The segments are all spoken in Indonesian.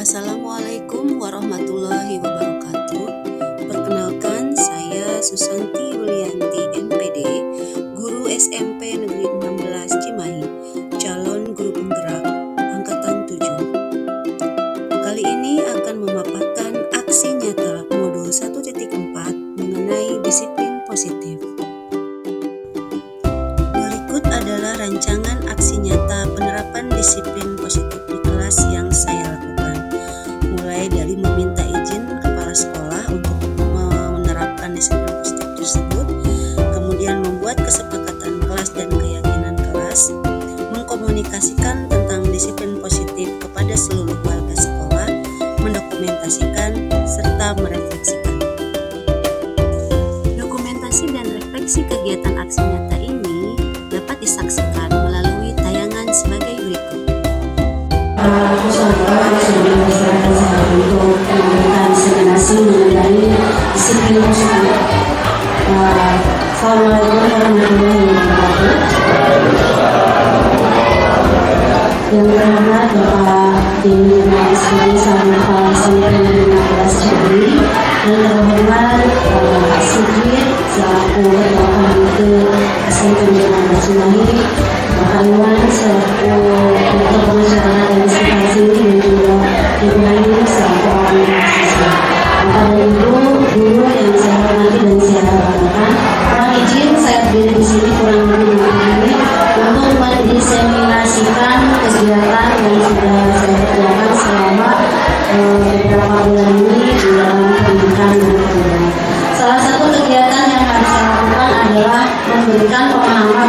Assalamualaikum warahmatullahi wabarakatuh. Perkenalkan, saya Susanti Yulianti MPD, guru SMP Negeri 16 Cimahi, calon guru penggerak angkatan 7. Kali ini akan memaparkan aksi nyata modul 1.4 mengenai disiplin positif. Berikut adalah rancangan aksi nyata penerapan disiplin positif di kelas yang saya lakukan. Mulai dari meminta izin kepala sekolah untuk menerapkan disiplin positif tersebut, kemudian membuat kesepakatan kelas dan keyakinan kelas, mengkomunikasikan tentang disiplin positif kepada seluruh warga sekolah, mendokumentasikan, serta merefleksikan. Dokumentasi dan refleksi kegiatan aksi nyata ini dapat disaksikan melalui tayangan sebagai berikut. Aku sudah diserahkan saya untuk memberikan seminasi mengenai disiplin positif. Assalamualaikum warahmatullahi wabarakatuh. Yang terhormat Bapak Dini Mahasiswi Sama SMP 16 Cimahi, yang terhormat Pak Sigit selaku Ketua Komite SMP 16 Cimahi, Bapak Iwan selaku Ketua Pengacara dan Administrasi dan juga Ibu Ayu selaku orang mahasiswa. Bapak dan Ibu guru yang saya hormati dan saya banggakan, mohon izin saya berdiri di sini kurang lebih 5 menit untuk mendiseminasikan kegiatan yang sudah saya kerjakan selama beberapa bulan ini di dalam pendidikan dan kebudayaan. Salah satu kegiatan yang harus saya lakukan adalah memberikan pemahaman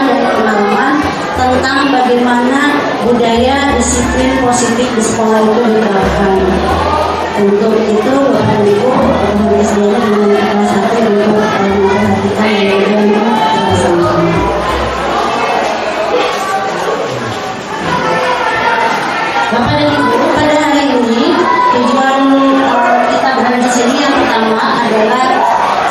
dan pengalaman tentang bagaimana budaya disiplin positif di sekolah itu diterapkan. Untuk itu Bapak dan Ibu harus dengan kelas 1 untuk memperhatikan dan melaksanakan. Bapak dan Ibu, pada hari ini tujuan kita berada di sini yang pertama adalah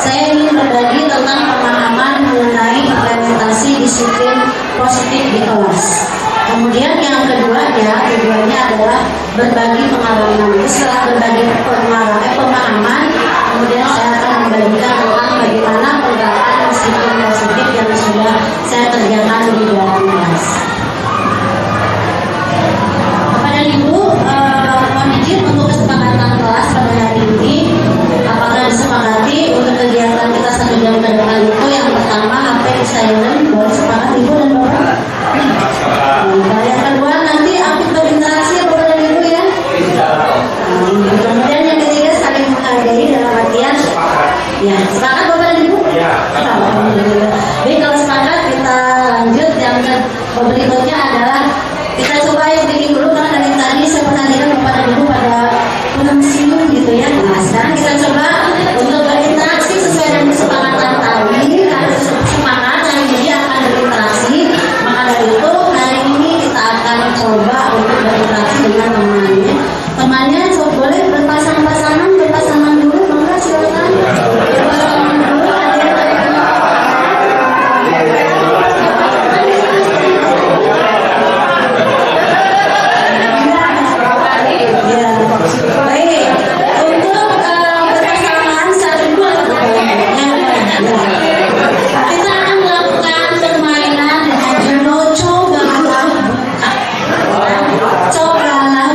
saya ingin berbagi tentang pemahaman mengenai implementasi disiplin positif di kelas. Kemudian yang kedua tujuannya adalah berbagi pengalaman. Setelah berbagi pemahaman, kemudian saya akan membagikan tentang bagaimana penerapan disiplin positif yang sudah saya kerjakan di dalam kelas. Bapak dan Ibu, mohon izin untuk kesepakatan kelas pada hari ini. Apakah disepakati untuk kegiatan kita 1 jam ke depan itu yang pertama HP silent, boleh sepakat Ibu dan Bapak? Yang kedua nanti aktif berinteraksi Bapak dan Ibu ya. Kemudian yang ketiga saling menghargai dalam artian ya sepakat Bapak dan Ibu? Ya. Jadi kalau sepakat kita lanjut. Yang berikutnya adalah kita coba yang bikin dulu karena dari tadi saya perhatikan Bapak dan Ibu pada penuh senyum gitu ya. Nah sekarang kita coba untuk berinteraksi sesuai dengan kesepakatan tadi. Harus sepakat hari ini akan berinteraksi. Maka dari itu hari ini kita akan coba untuk berinteraksi dengan temannya. Temannya boleh berpasangan dulu, maka silakan. Berpasangan dulu. Baik, untuk berpasangan satu dua kita akan melakukan permainan dengan judul cobalah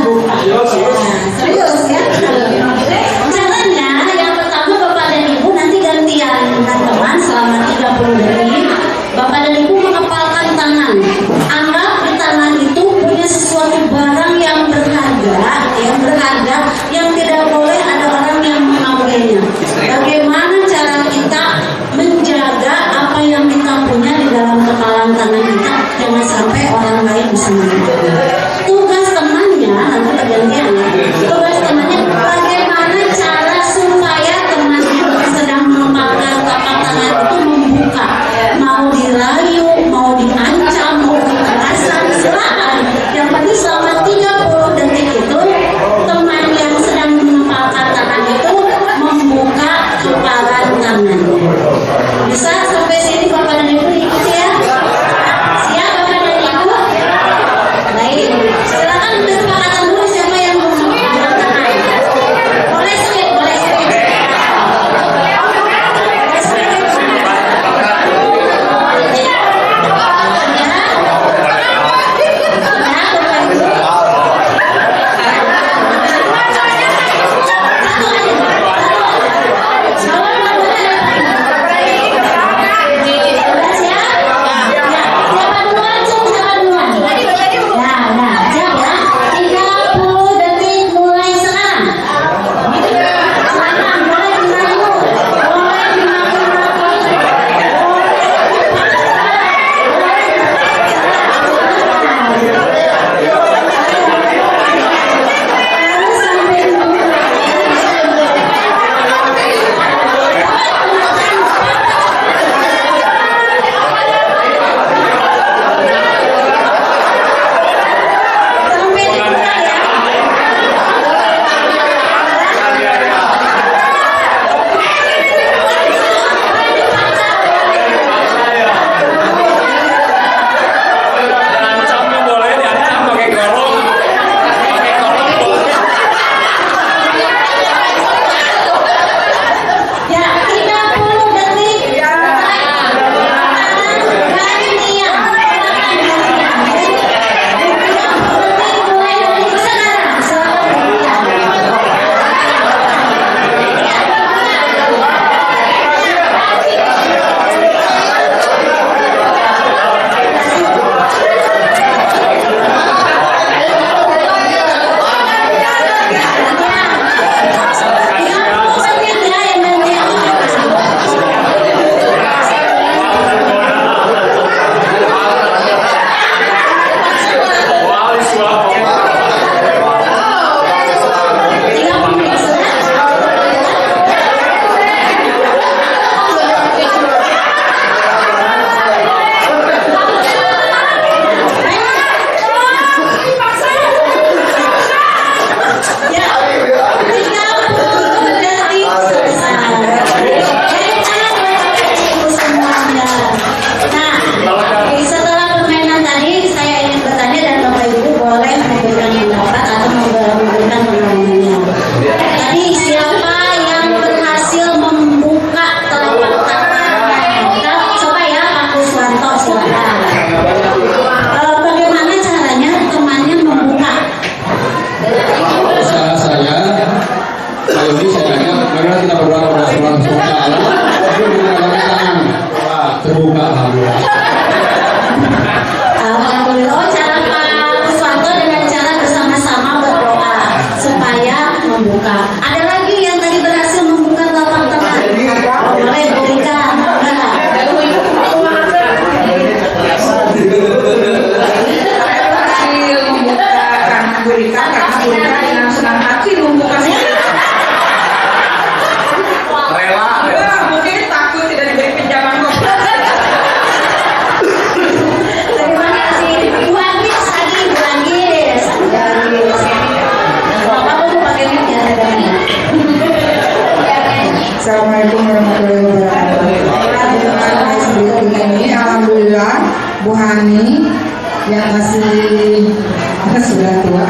tua.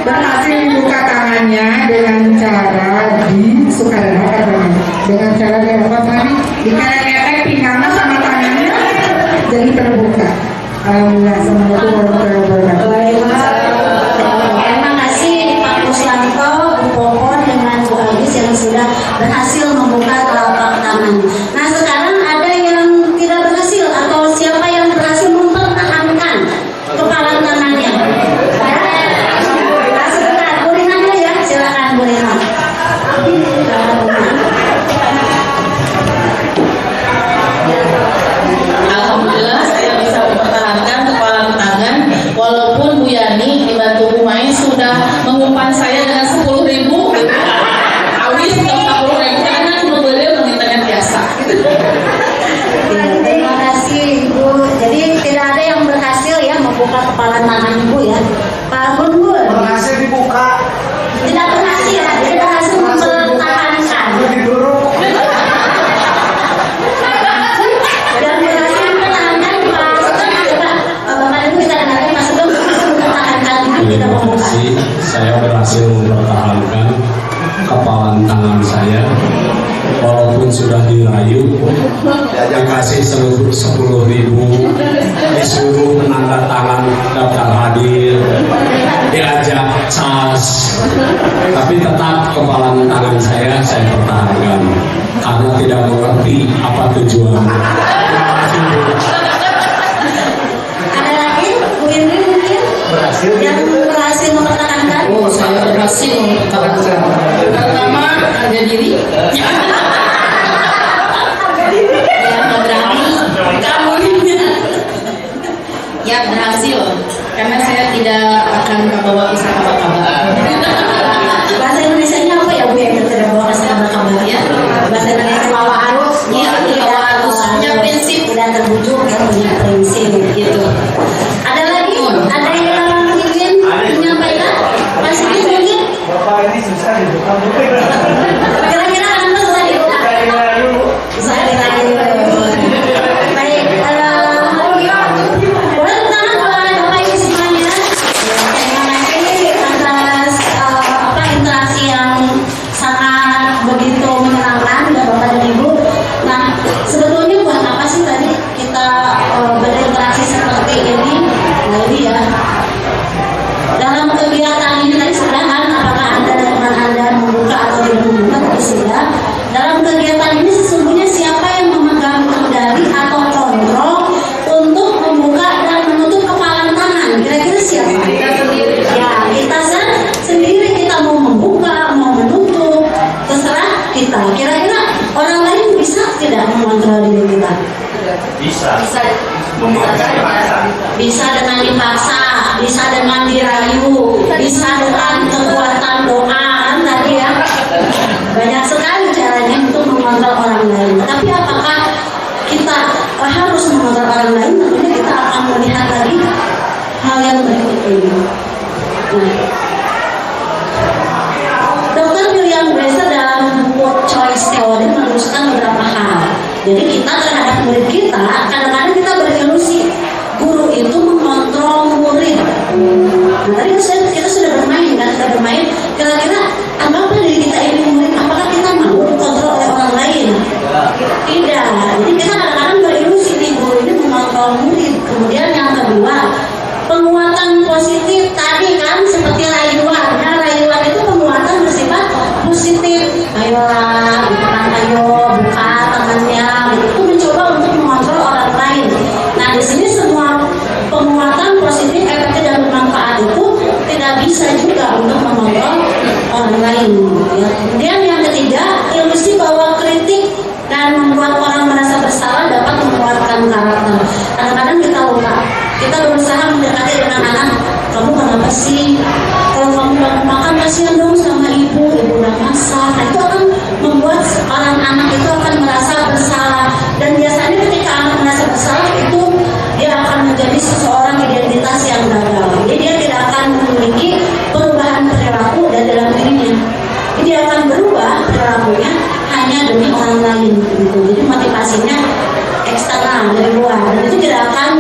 Berhasil dibuka tangannya dengan cara di sukarela katanya. Dengan cara di apa tadi? Dikerek-kerek pinggangnya sama tangannya jadi terbuka. Alhamdulillah, assalamualaikum warahmatullahi wabarakatuh. Terima kasih Pak Kuswanto, Bu Popon dengan Bu Agis yang sudah berhasil membuka telapak tangan. Nah sekarang ada yang tidak berhasil atau siapa yang berhasil mempertahankan kepala tangannya? Nah, sebentar, Bu Rina dulu ya, silakan Bu Rina. Alhamdulillah saya bisa mempertahankan kepala tangan walaupun Bu Yani dibantu Bu Mai sudah mengumpan saya dengan 10.000 awis 40.000 karena membeli mengintanya biasa. Terima kasih Ibu. Jadi tidak ada yang berhasil ya membuka kepala tangan Ibu ya. Pak Gun Berhasil dibuka. tidak berhasil, tidak berhasil mempertahankan. Dan berhasil mempertahankan Bapak Ibu kita dengarkan Mas Sugeng berhasil mempertahankan itu tidak Terima membuka. kasih, saya berhasil mempertahankan kepala tangan saya walaupun sudah dirayu dikasih 10.000 disuruh menandatangan daftar hadir diajak cas tapi tetap kepala tangan saya pertahankan karena tidak mengerti apa tujuannya. Ada lagi Bu Indri mungkin Berhasil yang berhasil mempertahankan? Oh, saya berhasil mempertahankan. Pertama, harga diri. Yang berani, kamu ya berhasil karena saya tidak akan membawa kisah kabar-kabar. Bahasa Indonesianya apa ya Bu yang tidak bawa kasih kabar ya? Bahasa Indonesia bawa arus, Iya, bawa arus. Punya prinsip. tidak terbujuk ya, punya prinsip gitu. Ada lagi? Ada yang ingin menyampaikan? Pak Sigit mungkin? Bapak ini susah dibuka. Kira-kira Anda susah dibuka? Susah dirayu. Baik, boleh tangan kalau ada Bapak Ibu semuanya. Terima kasih atas interaksi yang sangat begitu menyenangkan dari Bapak dan Ibu. Nah, sebetulnya buat apa sih tadi kita berinteraksi seperti ini? Nah ini ya. Dalam kegiatan ini tadi sudah kan apakah Anda dan teman Anda membuka atau tidak membuka tadi sudah. Dalam kegiatan ini sesungguhnya siapa yang memegang kendali atau kontrol untuk membuka dan menutup kepala tangan? Kira-kira siapa? Kita sendiri. Ya, kita sendiri kita mau membuka, mau menutup, terserah kita. Kira-kira orang lain bisa tidak mengontrol diri kita? Bisa. Bisa dengan dipaksa, bisa dengan dirayu, bisa dengan kekuatan doa kan tadi ya. Banyak sekali caranya untuk mengontrol orang lain. Tapi apakah kita harus mengontrol orang lain? Tentunya kita akan melihat tadi hal yang berikut ini. Dr. William Glaser dalam buku Choice Theory meneruskan beberapa hal. Jadi kita terhadap murid kita, kadang-kadang kita berilusi guru itu mengontrol murid. Nah, tadi kita sudah bermain kan, kira-kira anggaplah diri kita ini murid, apakah kita mau dikontrol oleh orang lain? Tidak. Jadi kita kadang-kadang berilusi nih guru ini mengontrol murid. Kemudian yang kedua, penguatan positif tadi kan seperti rayuan. Nah, rayuan itu penguatan bersifat positif. Ayolah, gitu kan, ayo buka tangannya, gitu. Itu mencoba untuk mengontrol orang lain. Nah, di sini semua penguatan positif, efektif dan bermanfaat itu tidak bisa juga untuk mengontrol orang lain. Ya. Kemudian yang ketiga, ilusi bahwa kritik dan membuat orang merasa bersalah dapat menguatkan karakter. Kadang-kadang kita lupa, kita berusaha mendekati dengan anak, kamu kenapa sih? Kalau kamu belum makan, kasihan dong sama ibu udah masak. Nah, itu akan membuat orang anak itu akan merasa bersalah. Dan biasanya ketika anak merasa bersalah itu dia akan menjadi seseorang identitas yang gagal. Jadi dia tidak akan memiliki perubahan perilaku dan dalam dirinya. Jadi dia akan berubah perilakunya hanya demi orang lain. Gitu. Jadi motivasinya eksternal dari luar dan itu tidak akan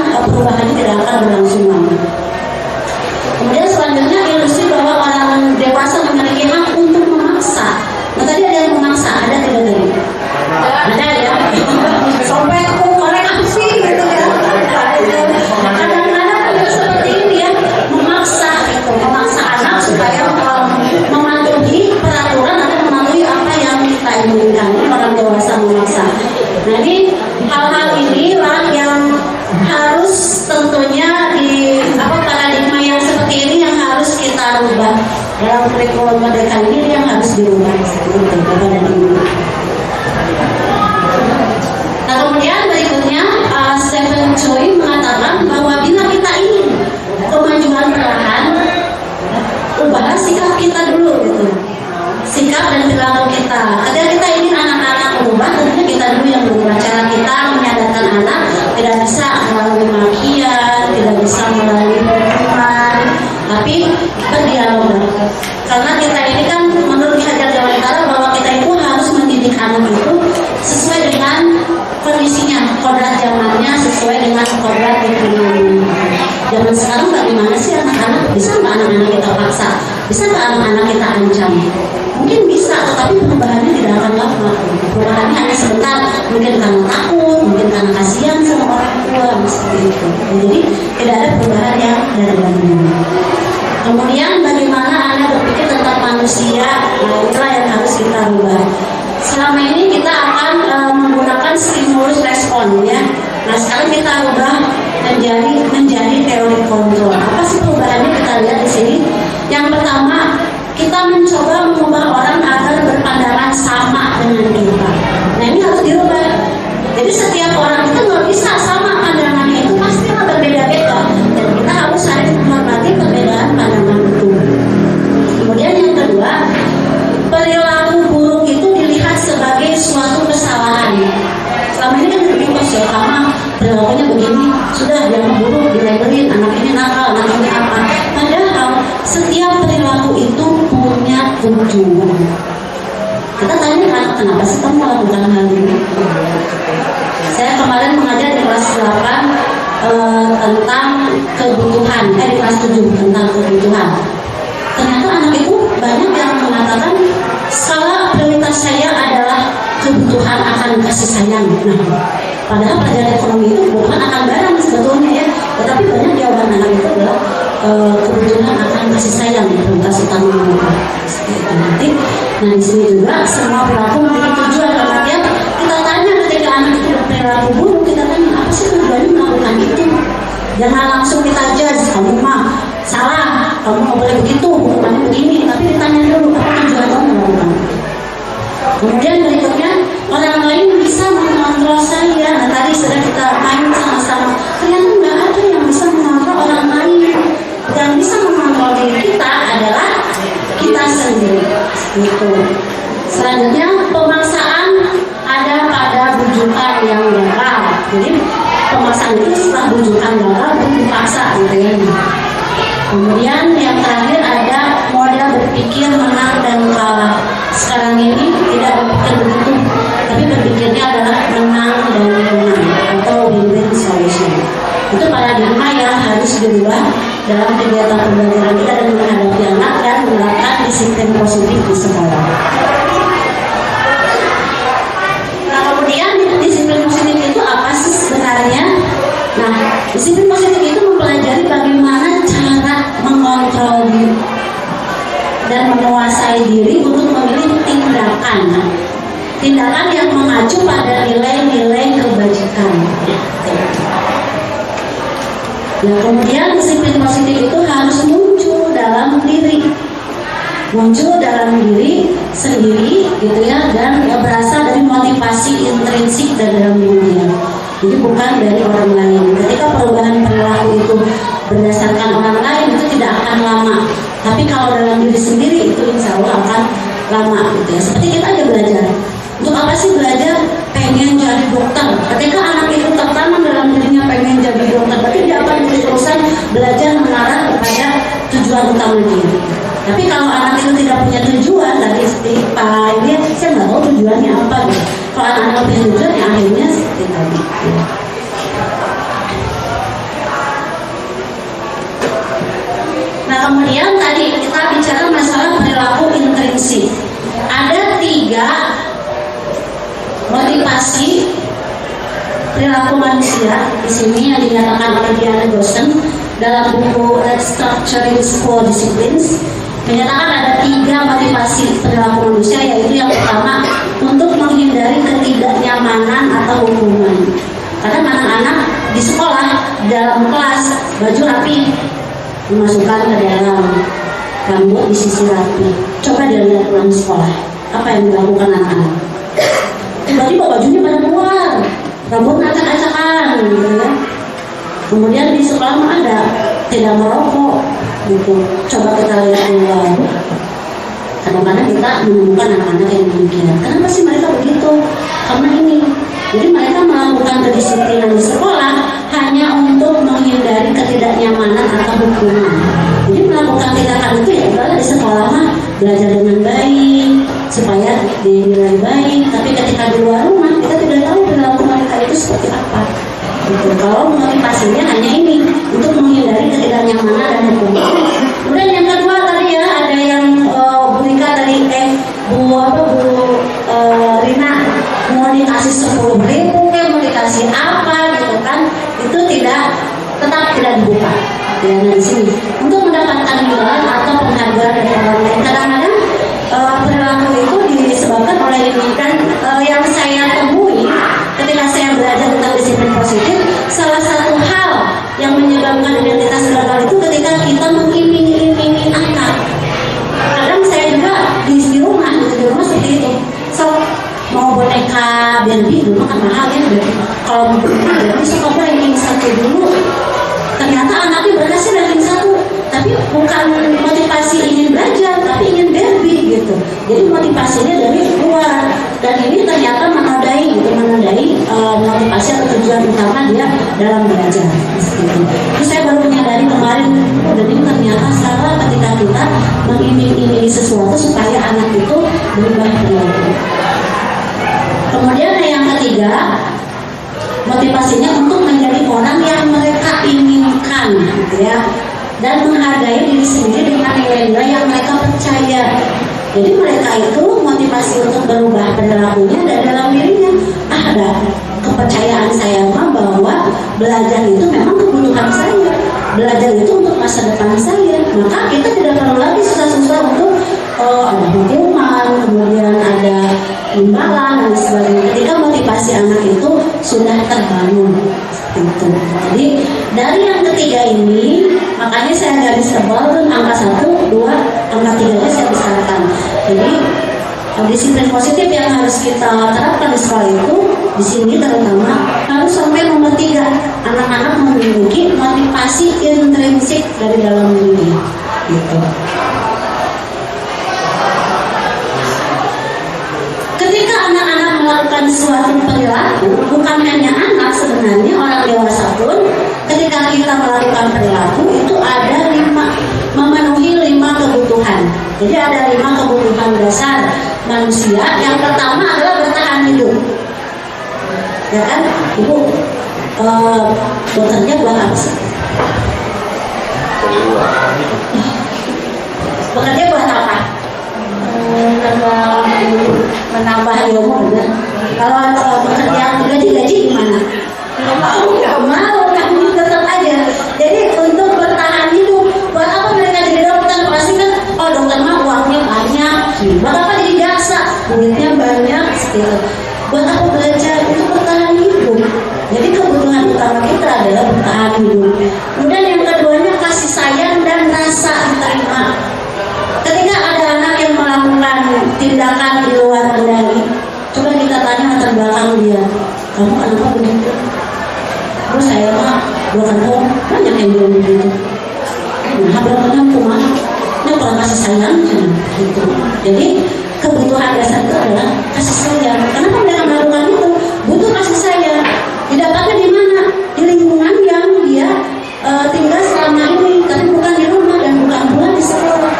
sikap dan perilaku kita. Ketika kita ingin anak-anak berubah, tentunya kita dulu yang berubah. Cara kita menyadarkan anak tidak bisa melalui makian, tidak bisa melalui hukuman, tapi berdialog. Karena kita ini kan menurut Hajar Dewantara bahwa kita itu harus mendidik anak itu sesuai dengan kondisinya, kodrat zamannya, sesuai dengan kodrat lingkungannya. Zaman sekarang bagaimana sih anak-anak? Bisa nggak anak-anak kita paksa? Bisa nggak anak-anak kita ancam? Mungkin bisa, tetapi perubahannya tidak akan lama. Perubahannya hanya sebentar, mungkin karena takut, mungkin karena kasihan sama orang tua, seperti itu. Jadi tidak ada perubahan yang dari dalamnya. Kemudian bagaimana Anda berpikir tentang manusia, itulah yang harus kita rubah. Selama ini kita akan menggunakan stimulus respon, ya. Nah sekarang kita rubah menjadi teori kontrol. Apa sih perubahannya? Kita lihat di sini. Yang pertama, kita mencoba mengubah orang agar berpandangan sama dengan kita. Nah ini harus dirubah. Jadi setiap orang itu nggak bisa sama pandangannya, itu pastilah berbeda-beda. Dan kita harus saling menghormati perbedaan pandangan itu. Kemudian yang kedua, perilaku buruk itu dilihat sebagai suatu kesalahan. Selama ini kan dibilang sama perilakunya begini, sudah jangan buruk, dilabelin anak ini nakal, anak ini apa. Padahal setiap perilaku itu punya tujuan. Kita tanya kan, kenapa sih kamu melakukan hal ini? Saya kemarin mengajar di kelas 8 tentang kebutuhan, di kelas 7 tentang kebutuhan. Ternyata anak itu banyak yang mengatakan skala prioritas saya adalah kebutuhan akan kasih sayang. Nah, padahal pelajaran ekonomi itu bukan akan barang sebetulnya, ya, tetapi banyak jawaban anak itu adalah kebutuhan akan kasih sayang, prioritas utama mereka. Nanti, nah di sini juga semua perilaku memiliki tujuan. Kemudian kita tanya ketika anak itu berperilaku buruk, kita tanya apa sih tujuannya melakukan itu. Jangan langsung kita judge, kamu mah salah, kamu nggak boleh begitu, hukumannya begini. Tapi ditanya dulu apa tujuan kamu melakukan. Kemudian berikutnya, orang lain bisa mengontrol saya. Nah tadi sudah kita main sama-sama. Ternyata nggak ada yang bisa mengontrol orang lain. Yang bisa mengontrol diri kita adalah kita sendiri. Gitu. Selanjutnya, pemaksaan ada pada bujukan yang gagal. Jadi pemaksaan itu setelah bujukan gagal itu dipaksa gitu. Kemudian yang terakhir ada model berpikir menang dan kalah. Sekarang ini tidak berpikir begitu, tapi berpikirnya adalah menang dan menang atau win-win solution. Itu paradigma yang harus dirubah dalam kegiatan pembelajaran kita dan menghadapi anak dan menerapkan disiplin positif di sekolah. Nah kemudian disiplin positif itu apa sih sebenarnya? Nah disiplin positif itu mempelajari bagaimana cara mengontrol diri dan menguasai diri untuk memilih tindakan yang mengacu pada nilai-nilai kebajikan. Nah kemudian disiplin positif itu harus muncul dalam diri sendiri gitu ya, dan berasal dari motivasi intrinsik dari dalam dirinya. Jadi bukan dari orang lain. Ketika perubahan perilaku itu berdasarkan orang lain itu tidak akan lama. Tapi kalau dalam diri sendiri itu insya Allah akan lama gitu ya. Seperti kita aja belajar. Untuk apa sih belajar? Pengen jadi dokter. Ketika anak itu tertanam dalam dirinya pengen jadi dokter, berarti dia akan terus-terusan belajar mengarah kepada tujuan utama dia. Tapi kalau anak itu tidak punya tujuan, tadi seperti Pak ini, saya nggak tahu tujuannya apa gitu. Kalau anak punya tujuan, ya akhirnya seperti tadi. Nah kemudian tadi kita bicara masalah perilaku intrinsik. Ada 3 motivasi perilaku manusia di sini yang dinyatakan oleh Diana Dawson dalam buku Structuring School Disciplines. Menyatakan ada 3 motivasi perilaku manusia, yaitu yang pertama untuk menghindari ketidaknyamanan atau hukuman. Kadang anak-anak di sekolah dalam kelas baju rapi dimasukkan ke dalam, rambut disisir rapi. Coba dilihat pulang sekolah, apa yang dilakukan anak-anak? Tiba-tiba bajunya pada keluar, rambut acak-acakan, gitu ya. Kemudian di sekolah mah ada tidak merokok, gitu. Coba kita lihat keluar. Kadang-kadang kita menemukan anak-anak yang demikian. Kenapa sih mereka begitu? Karena ini. Jadi mereka melakukan kedisiplinan di sekolah hanya untuk menghindari ketidaknyamanan atau hukuman. Jadi melakukan tindakan itu ya adalah di sekolah mah belajar dengan baik supaya dinilai baik. Tapi ketika di luar rumah kita tidak tahu perilaku mereka itu seperti apa. Gitu. Kalau motivasinya hanya ini untuk menghindari ketidaknyamanan dan hukuman. Kemudian yang kedua tadi ya ada yang Bu Rika tadi Bu Rina mau dikasih 10.000 mau dikasih apa gitu kan, itu tetap tidak dibuka ya. Nah di sini untuk mendapatkan nilai atau penghargaan dari orang lain, kadang-kadang perilaku itu disebabkan oleh ini. Dan yang saya temui ketika saya belajar tentang disiplin positif, salah satu hal yang menyebabkan identitas gagal itu ketika kita mengiming-imingi anak. Kadang saya juga di rumah seperti itu. Mau boneka Barbie dulu kan mahal ya. Kalau mau boneka Barbie suka ranking 1 dulu. Ternyata anaknya berhasil ranking 1, tapi bukan motivasi ingin belajar, tapi ingin Barbie gitu. Jadi motivasinya dari luar, dan ini ternyata menodai motivasi atau tujuan utama dia dalam belajar. Gitu. Terus saya baru menyadari kemarin, dan ini ternyata salah ketika kita mengiming-imingi sesuatu supaya anak itu berubah perilaku. Kemudian yang ketiga, motivasinya untuk menjadi orang yang mereka inginkan, gitu ya, dan menghargai diri sendiri dengan nilai-nilai yang mereka percaya. Jadi mereka itu motivasi untuk berubah perilakunya dari dalam dirinya. Ada kepercayaan saya bahwa belajar itu memang kebutuhan saya. Belajar itu untuk masa depan saya. Maka kita tidak perlu lagi susah-susah untuk ada hukuman, kemudian ada imbalan dan sebagainya. Ketika motivasi anak itu sudah terbangun, gitu. Jadi dari yang ketiga ini, makanya saya garis tebal angka 1, 2, angka 3-nya saya besarkan. Jadi disiplin positif yang harus kita terapkan di sekolah itu, di sini terutama harus sampai nomor 3, anak-anak memiliki motivasi intrinsik dari dalam diri, gitu. Ketika anak-anak melakukan suatu perilaku, bukan hanya anak, sebenarnya orang dewasa pun ketika kita melakukan perilaku itu ada memenuhi 5 kebutuhan. Jadi ada 5 kebutuhan dasar manusia. Yang pertama adalah bertahan hidup. Ya kan, Ibu bekerja buat apa sih? Bekerja buat apa? Menambah ilmu, benar. Kalau bekerja gaji gimana? Nggak mau, kamu tetap aja. Jadi untuk bertahan hidup, buat apa mereka jadi dokter? Pasti kan, dokter mah uangnya banyak. Buat apa jadi jaksa? Duitnya banyak, seperti. Buat apa belajar? Untuk bertahan hidup. Jadi kebutuhan utama kita adalah bertahan hidup. Kemudian yang keduanya kasih sayang dan rasa diterima. Ketika ada anak yang melakukan tindakan di luar kendali, coba kita tanya latar belakang dia, kamu kenapa begitu? Terus saya mah banyak yang bilang begitu. Nah, berapa kumaha? Ini kurang kasih sayang, gitu. Jadi kebutuhan dasar itu adalah kasih sayang. Kenapa mereka melakukan itu? Butuh kasih sayang. Didapatnya di mana? Di lingkungan yang dia tinggal selama ini, tapi bukan di rumah dan bukan pula di sekolah.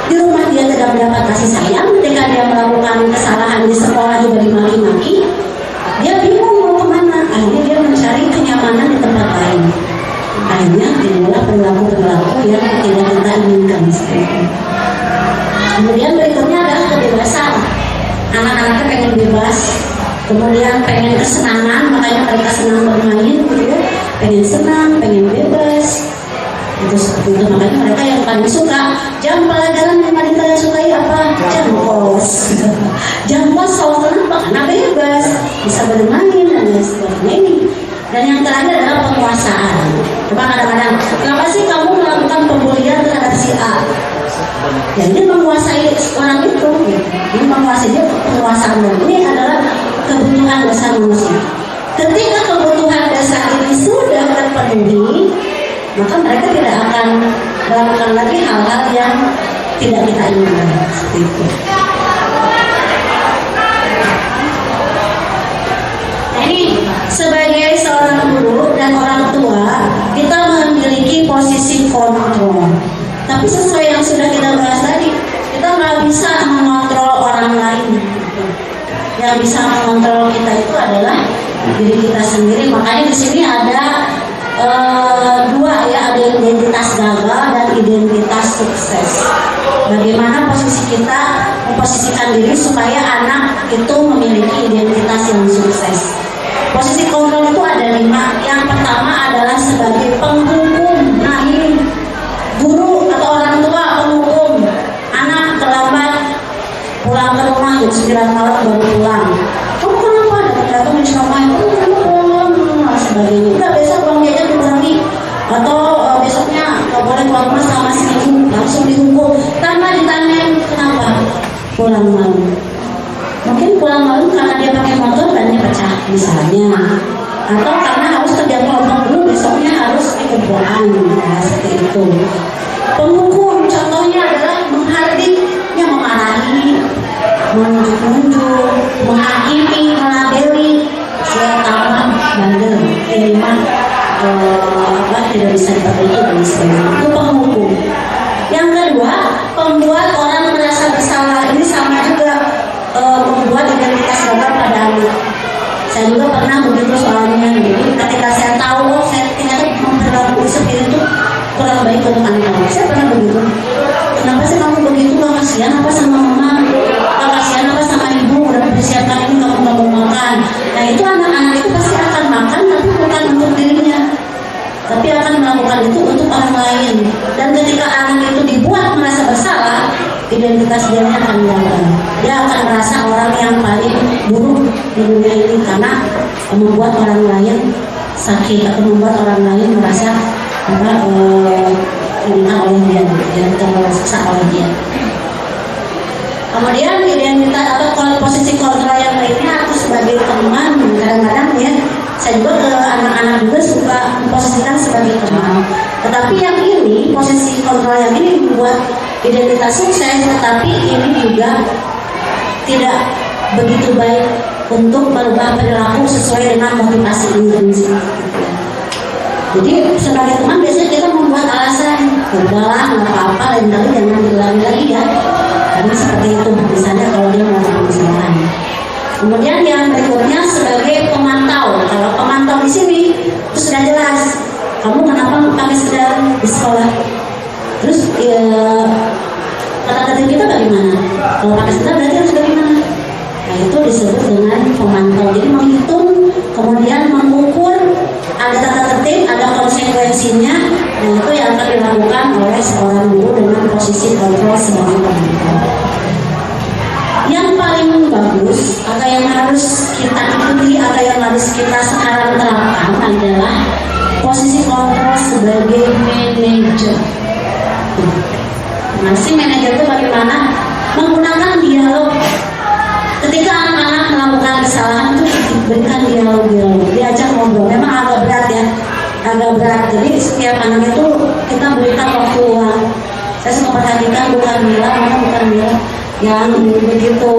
Di rumah dia tidak mendapat kasih sayang, ketika dia melakukan kesalahan di sekolah juga dimaki-maki, dia bingung mau kemana. Akhirnya dia mencari kenyamanan di tempat lain. Akhirnya inilah perilaku-perilaku yang tidak kita inginkan. Kemudian berikutnya adalah kebebasan. Anak-anaknya pengen bebas, kemudian pengen kesenangan, makanya mereka senang bermain, gitu ya. Pengen senang, pengen bebas. Itu seperti itu, makanya mereka yang paling suka jam pelajaran yang paling kalian sukai apa? Jam kos. Jam kos kalau kenapa? Karena bebas, bisa bermain dan lain sebagainya ini. Dan yang terakhir adalah penguasaan. Coba kadang-kadang, kenapa sih kamu melakukan pembulian terhadap si A? Ya ini menguasai orang itu. Ini menguasai dia, penguasaan. Ini adalah kebutuhan dasar manusia. Ketika kebutuhan dasar ini sudah terpenuhi, maka mereka tidak akan melakukan lagi hal-hal yang tidak kita inginkan. Seperti itu. Nah, ini sebagai seorang guru dan orang tua, kita memiliki posisi kontrol. Tapi sesuai yang sudah kita bahas tadi, kita nggak bisa mengontrol orang lain. Yang bisa mengontrol kita itu adalah diri kita sendiri. Makanya di sini ada dua ya, ada identitas gagal dan identitas sukses. Bagaimana posisi kita memposisikan diri supaya anak itu memiliki identitas yang sukses. Posisi kontrol itu ada 5. Yang pertama adalah sebagai penghukum. Nah, ini guru atau orang tua penghukum. Anak terlambat pulang ke rumah jam 9 malam baru pulang. Kamu kenapa? Datang mencoba kamu pulang sebagainya. Udah besok uang jajan dikurangi atau besoknya nggak boleh keluar rumah selama seminggu, langsung dihukum. Tanpa ditanyain kenapa pulang malam. Mungkin pulang malam karena dia pakai motor bannya pecah misalnya, atau karena harus kerja kelompok dulu besoknya harus ikut doan, ya, seperti itu. Penghukum contohnya adalah menghardiknya, memarahi, menunjuk-nunjuk, menghakimi, melabeli, saya tamat, bandel, terima, tidak bisa diperbaiki dan sebagainya. Itu penghukum. Yang kedua, pembuat orang merasa bersalah. Ini sama juga membuat identitas gagal pada anak. Saya juga pernah begitu soalnya. Jadi ketika saya tahu saya ternyata memperlakukan seperti itu kurang baik untuk anak-anak, saya pernah begitu. Kenapa sih kamu begitu? Gak kasihan apa sama mama? Gak kasihan apa sama ibu? Udah persiapkan ini kamu gak mau makan. Nah itu anak-anak itu pasti akan makan, tapi bukan untuk dirinya, tapi akan melakukan itu untuk orang lain. Dan ketika anak itu dibuat merasa bersalah, identitas dia akan gagal. Dia akan merasa orang yang paling buruk di dunia ini karena membuat orang lain sakit atau membuat orang lain merasa dihina oleh dia, dan tersiksa oleh dia. Kemudian identitas atau posisi kontrol yang lainnya, aku sebagai teman kadang-kadang ya, saya juga ke anak-anak juga suka memposisikan sebagai teman. Tetapi yang ini, posisi kontrol yang ini membuat identitas sukses, tetapi ini juga tidak begitu baik untuk merubah perilaku sesuai dengan motivasi intrinsik. Jadi sebagai teman biasanya kita membuat alasan, udahlah nggak apa-apa, lain kali jangan diulangi lagi ya. Karena seperti itu misalnya kalau dia melakukan kesalahan. Kemudian yang berikutnya sebagai pemantau. Kalau pemantau di sini itu sudah jelas, kamu kenapa pakai sendal di sekolah? Terus kata-kata kita bagaimana? Kalau pakai sendal berarti harus bagaimana? Nah itu disebut dengan pemantau. Jadi menghitung, kemudian mengukur, ada tata tertib, ada konsekuensinya. Nah itu yang akan dilakukan oleh seorang guru dengan posisi kontrol sebagai pemantau. Yang paling bagus atau yang harus kita ikuti atau yang harus kita sekarang terapkan adalah posisi kontrol sebagai manajer. Nah si manajer itu bagaimana? Menggunakan dialog. Ketika anak-anak melakukan kesalahan itu diberikan dialog, diajak ngobrol. Memang agak berat ya, agak berat. Jadi setiap anak itu kita berikan waktu luang. Saya suka perhatikan bukan Mila yang begitu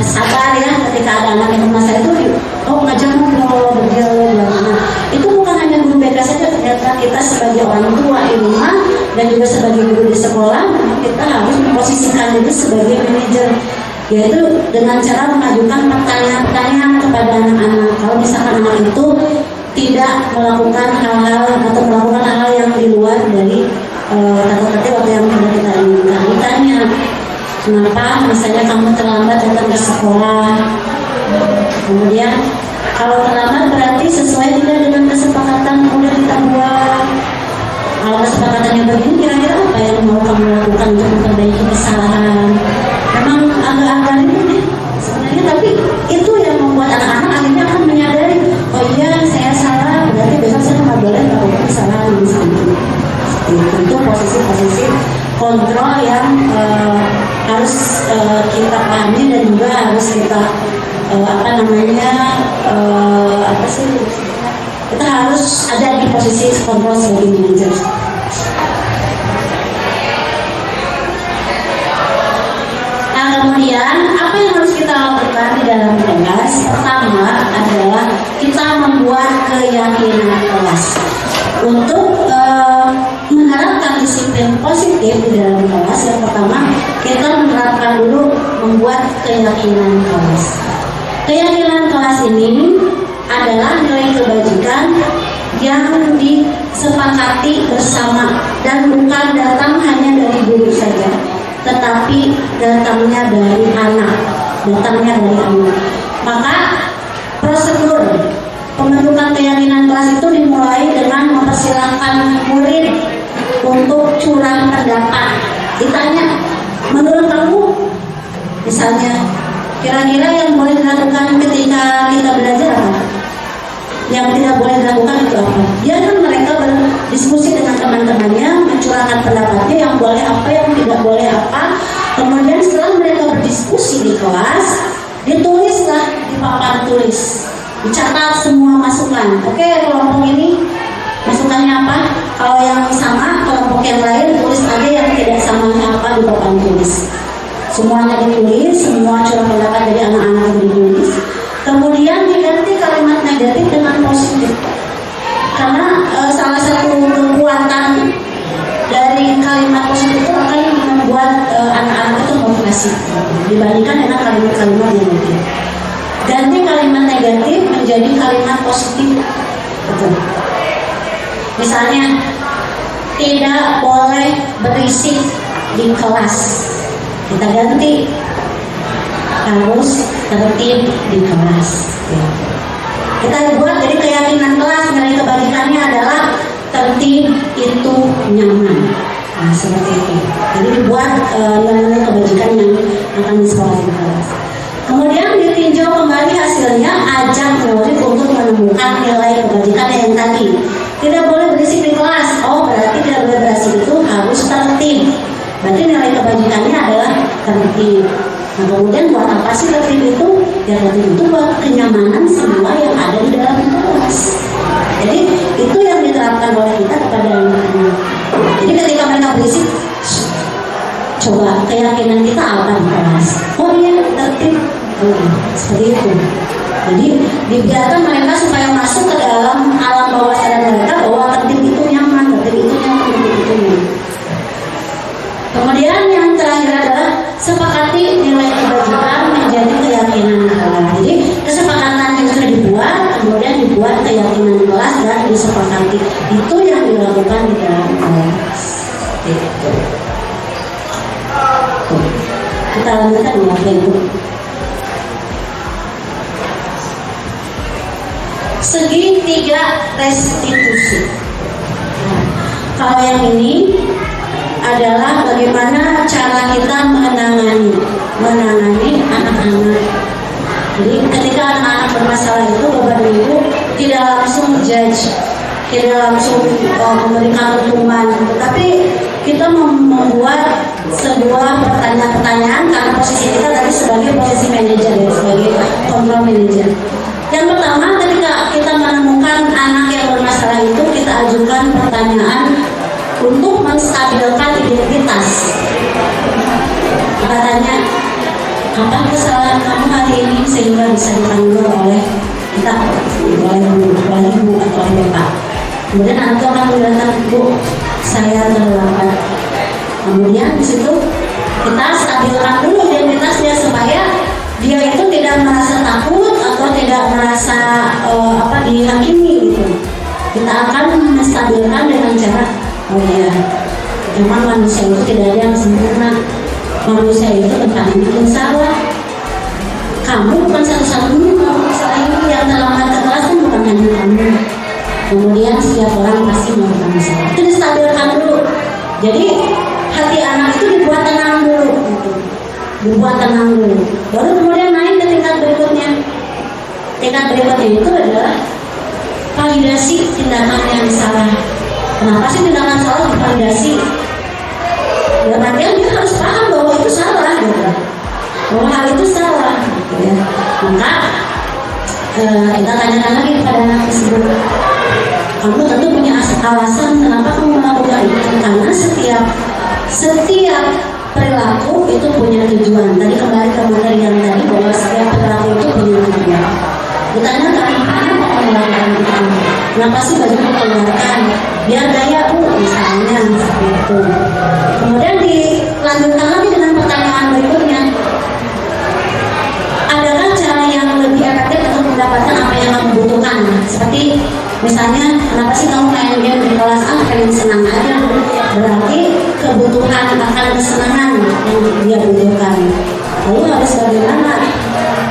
sabar ya ketika ada anak yang rumah saya itu, ngajak ngobrol, berdialog. Nah, itu bukan hanya guru BK saja, ternyata kita sebagai orang tua di rumah dan juga sebagai guru di sekolah, kita harus memposisikan diri sebagai manajer, yaitu dengan cara mengajukan pertanyaan-pertanyaan kepada anak-anak. Kalau misalkan anak itu tidak melakukan hal-hal atau melakukan hal-hal yang di luar dari tata tertib atau yang sudah kita inginkan, ditanya kenapa misalnya kamu terlambat datang ke sekolah. Kemudian kalau terlambat berarti sesuai tidak dengan kesepakatan udah kita buat. Kalau kesepakatannya begini, kira-kira apa yang mau kamu lakukan untuk memperbaiki kesalahan? Memang agak-agak ini sebenarnya, tapi itu yang membuat anak-anak akhirnya akan menyadari, oh iya saya salah, berarti besok saya nggak boleh melakukan kesalahan di sana. Itu posisi-posisi kontrol yang harus kita pahami dan juga harus kita kita harus ada di posisi kontrol sebagai manajer. Kemudian apa yang harus kita lakukan di dalam kelas? Pertama adalah kita membuat keyakinan kelas. Untuk menerapkan disiplin positif di dalam kelas, yang pertama kita menerapkan dulu membuat keyakinan kelas. Keyakinan kelas ini adalah nilai kebajikan yang disepakati bersama dan bukan datang hanya dari guru saja, tetapi datangnya dari anak. Maka prosedur pembentukan keyakinan kelas itu dimulai dengan mempersilahkan murid untuk curang pendapat. Ditanya, menurut kamu, misalnya, kira-kira yang boleh dilakukan ketika kita belajar apa? Yang tidak boleh dilakukan itu apa? Biarkan mereka berdiskusi dengan teman-temannya, mencurahkan pendapatnya, yang boleh apa, yang tidak boleh apa. Kemudian setelah mereka berdiskusi di kelas, ditulislah di papan tulis, dicatat semua masukan. Oke, kelompok ini masukannya apa? Kalau yang sama, kelompok yang lain tulis aja yang tidak samanya apa di papan tulis. Semuanya ditulis, semua curah pendapat dari anak-anak itu ditulis. Kemudian diganti kalimat negatif dengan positif. Karena salah satu kekuatan dari kalimat positif itu akan membuat anak-anak itu motivasi dibandingkan dengan kalimat-kalimat negatif. Ganti kalimat negatif menjadi kalimat positif. Betul. Misalnya, tidak boleh berisik di kelas. Kita ganti, harus tertib di kelas. Kita buat jadi keyakinan kelas, nilai kebajikannya adalah tertib itu nyaman. Nah, seperti itu. Jadi dibuat nilai kebajikan yang akan disekolahkan di kelas. Kemudian ditinjau kembali hasilnya, ajak murid untuk menemukan nilai kebajikan yang tadi. Tidak boleh berisik di kelas. Oh, berarti tidak boleh berisik itu harus tertib. Berarti nilai kebajikannya adalah tertib. Nah, kemudian buat apa sih tertib itu? Ya tertib itu buat kenyamanan semua yang ada di dalam kelas. Jadi itu yang diterapkan oleh kita kepada anak-anak. Jadi ketika mereka berisik, coba keyakinan kita apa di kelas? Oh iya, tertib. Seperti itu. Jadi dibiarkan mereka supaya masuk ke dalam alam bawah sadar mereka bahwa tertib itu nyaman, tertib itu nyaman. Kemudian yang terakhir adalah sepakati nilai kebajikan menjadi keyakinan kelas. Jadi kesepakatan yang sudah dibuat, kemudian dibuat keyakinan kelas dan disepakati. Itu yang dilakukan di dalam kelas. Itu. Kita lanjutkan ya, segitiga restitusi. Nah, kalau yang ini adalah bagaimana cara kita menangani anak-anak. Jadi ketika anak-anak bermasalah itu, Bapak dan Ibu tidak langsung judge, tidak langsung memberikan hukuman, tapi kita membuat sebuah pertanyaan-pertanyaan karena posisi kita tadi sebagai posisi manajer, ya, sebagai kontrol manajer. Yang pertama, ketika kita menemukan anak yang bermasalah itu, kita ajukan pertanyaan untuk menstabilkan identitas. Kita tanya, apa kesalahan kamu hari ini sehingga bisa dipanggil oleh kita, oleh ibu atau oleh bapak. Kemudian anak itu akan bilang, Bu, saya terlambat. Kemudian di situ kita stabilkan dulu identitasnya supaya dia itu tidak merasa takut atau tidak merasa dihakimi gitu. Kita akan menstabilkan dengan cara, oh iya, memang manusia itu tidak ada yang sempurna. Manusia itu terkadang bikin salah. Kamu bukan satu-satunya masalah ini yang terlambat ke kelas, kan bukan hanya kamu. Kemudian setiap orang pasti melakukan masalah. Itu distabilkan dulu. Jadi hati anak itu dibuat tenang dulu gitu. Dibuat tenang dulu. Baru kemudian naik ke tingkat berikutnya. Tingkat berikutnya itu adalah validasi tindakan yang salah. Kenapa sih tindakan salah divalidasi? Ya artinya dia harus paham bahwa itu salah gitu. Bahwa hal itu salah gitu ya. Maka kita tanyakan lagi kepada anak tersebut, kamu tentu punya alasan kenapa kamu melakukan itu, karena setiap perilaku itu punya tujuan. Tadi kembali ke materi yang tadi bahwa setiap perilaku itu punya tujuan. Ditanyakan, kenapa kamu melakukan itu? Kenapa sih baju dikeluarkan? Biar gaya bu, misalnya seperti itu. Kemudian dilanjutkan lagi dengan pertanyaan berikutnya. Adakah cara yang lebih efektif untuk mendapatkan apa yang kamu butuhkan? Seperti misalnya, kenapa sih kamu main game di kelas A pengen senang aja? Berarti kebutuhan akan kesenangan yang dia butuhkan. Lalu harus bagaimana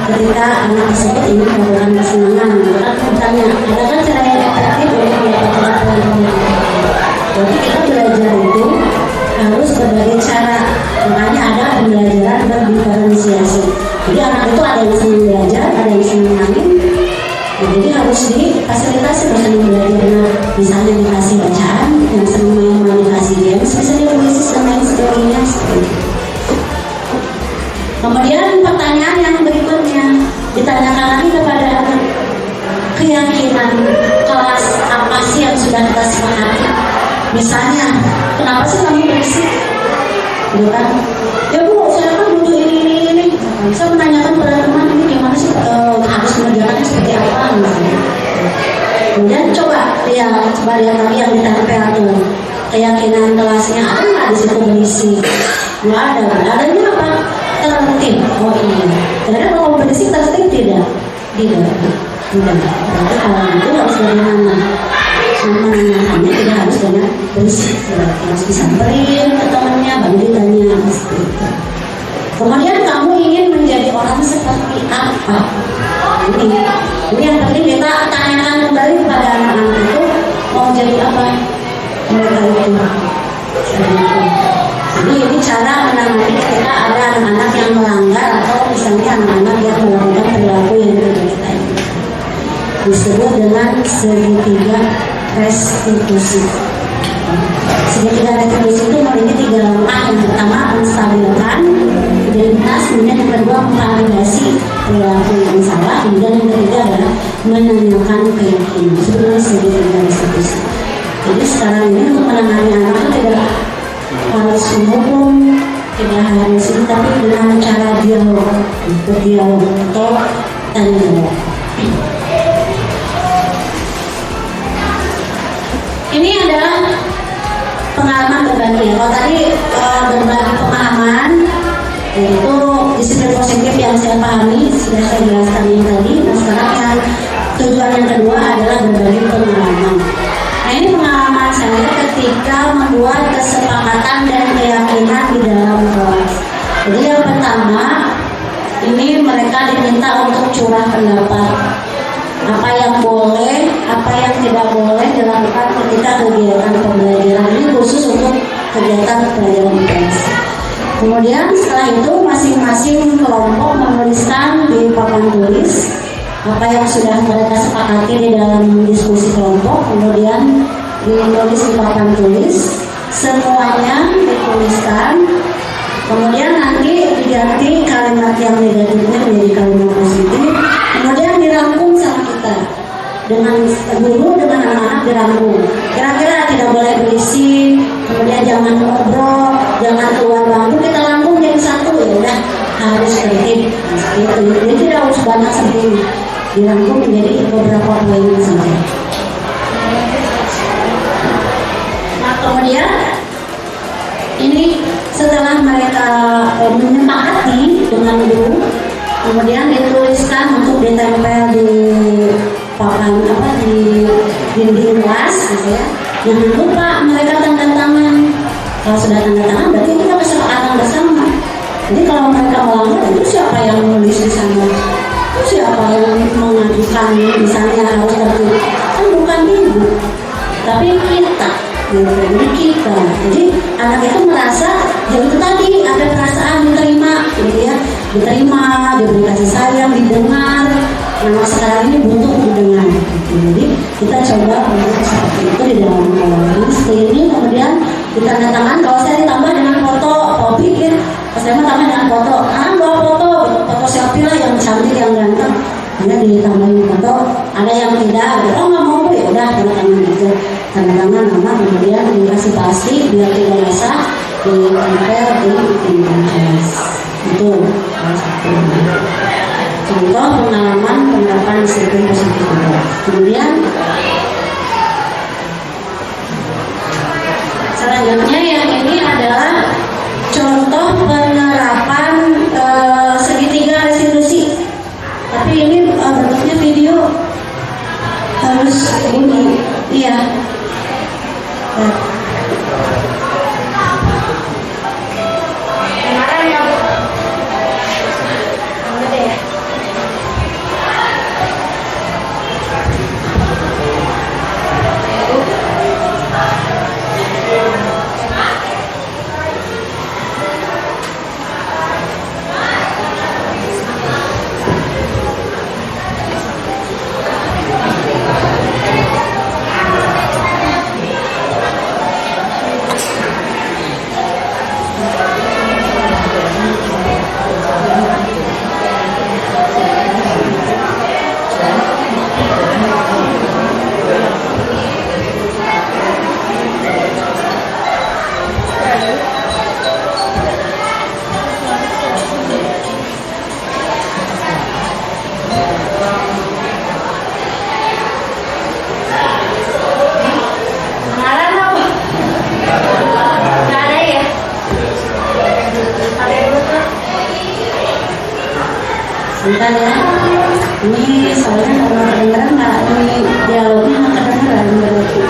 ketika anak tersebut ingin melakukan kesenangan? Maka bertanya, adakah cara yang efektif untuk mendapatkan apa yang kamu butuhkan? Jadi kita belajar itu harus berbagai cara. Makanya ada pembelajaran berdiferensiasi. Jadi anak itu ada yang senang belajar, ada yang senang main. Jadi harus difasilitasi bersama belajarnya. Misalnya dikasih bacaan, yang senang main dikasih games, bisa puisi dan lain sebagainya. Kemudian pertanyaan yang berikutnya ditanyakan lagi kepada anak, keyakinan kelas apa sih yang sudah kita sepakati? Misalnya, kenapa sih kamu berisik? Gitu kan? Ya bu, saya kan butuh ini. Saya menanyakan pada teman ini gimana sih harus mengerjakannya seperti apa? Misalnya. Kemudian coba lihat lagi yang ditempel tuh, keyakinan kelasnya ada nggak di situ berisi? Nggak ada. Adanya apa? Tertib. Oh iya. Karena kalau berisik tertib tidak. Berarti kalau itu harus bagaimana? Menanyakannya tidak harus banyak berisik, harus disamperin ke temannya, baru ditanya seperti itu. Kemudian kamu ingin menjadi orang seperti apa? Ini yang penting kita tanyakan kembali kepada anak-anak itu mau jadi apa mereka itu. Jadi ini cara menangani ketika ada anak-anak yang melanggar atau misalnya anak-anak yang melakukan perilaku yang tidak kita inginkan. Disebut dengan segitiga restitusi. Segitiga restitusi itu memiliki 3 langkah. Yang pertama menstabilkan identitas, kemudian yang kedua memvalidasi perilaku yang salah, kemudian yang ketiga adalah menanyakan keyakinan. Sebenarnya segitiga restitusi. Jadi sekarang ini untuk menangani anak itu tidak harus menghukum, tidak harus ini, tapi dengan cara dialog, berdialog atau tanya jawab. Ini adalah pengalaman berbagi. Kalau tadi berbagi pemahaman, yaitu disiplin positif yang saya pahami, sudah saya jelaskan ini tadi. Nah sekarang yang tujuan yang kedua adalah berbagi pengalaman. Nah ini pengalaman saya ketika membuat kesepakatan dan keyakinan di dalam kelas. Jadi yang pertama, ini mereka diminta untuk curah pendapat. Apa yang boleh, apa yang tidak boleh dilakukan ketika kegiatan pembelajaran. Ini khusus untuk kegiatan pembelajaran IPS. Kemudian setelah itu masing-masing kelompok menuliskan di papan tulis apa yang sudah mereka sepakati di dalam diskusi kelompok. Kemudian ditulis di papan tulis, semuanya dituliskan. Kemudian nanti diganti kalimat yang negatifnya menjadi kalimat positif. Kemudian dirangkum sama kita dengan guru, dengan anak-anak dirangkum. Kira-kira tidak boleh berisik, kemudian jangan ngobrol, jangan keluar bangku, kita rangkum jadi satu, ya udah harus tertib. Jadi tidak harus banyak seperti ini, dirangkum menjadi beberapa poin saja. Nah kemudian ini setelah mereka menyepakati dengan guru, kemudian dituliskan untuk ditempel di papan di dinding kelas, gitu ya. Jangan lupa mereka tanda tangan. Kalau sudah tanda tangan, berarti kita kesepakatan bersama. Jadi kalau mereka melanggar, itu siapa yang menulis di sana? Itu siapa yang mengajukan misalnya harus tertulis? Kan bukan ibu, tapi kita. Jadi kita. Jadi anak itu merasa, jadi itu tadi ada perasaan diterima, gitu ya. Diterima, diberi kasih sayang, didengar. Nah sekarang ini butuh didengar. Jadi kita coba untuk seperti itu di dalam kelas. Setelah ini kemudian ditandatangan. Kalau saya ditambah dengan foto, apa pikir? Saya tambah dengan foto. Bawa foto selfie lah yang cantik, yang ganteng. Kemudian ditambahin foto. Ada yang tidak, nggak mau, ya udah tanda tangan aja. Tanda tangan nama, kemudian dikasih plastik biar tidak basah. ditempel di dinding kelas. Itu salah satu contoh pengalaman penerapan disiplin positif juga. Kemudian selanjutnya yang ini adalah contoh penerapan segitiga restitusi. Tapi ini bentuknya video, harus ini, iya. Bentar ya, ini soalnya kalau kedengeran nggak, ini dialognya nggak kedengeran berarti.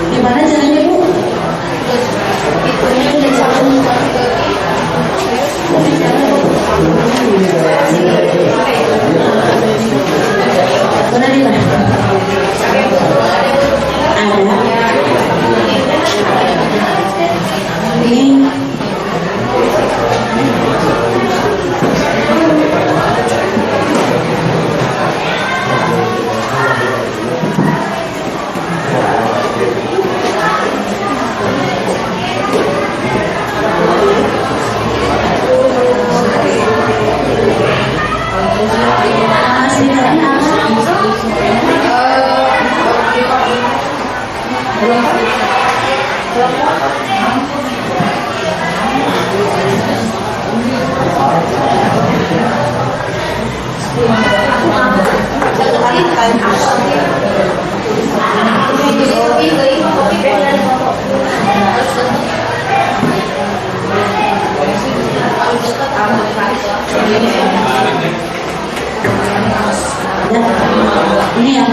Gimana caranya Bu? Udah di mana? Ini ya,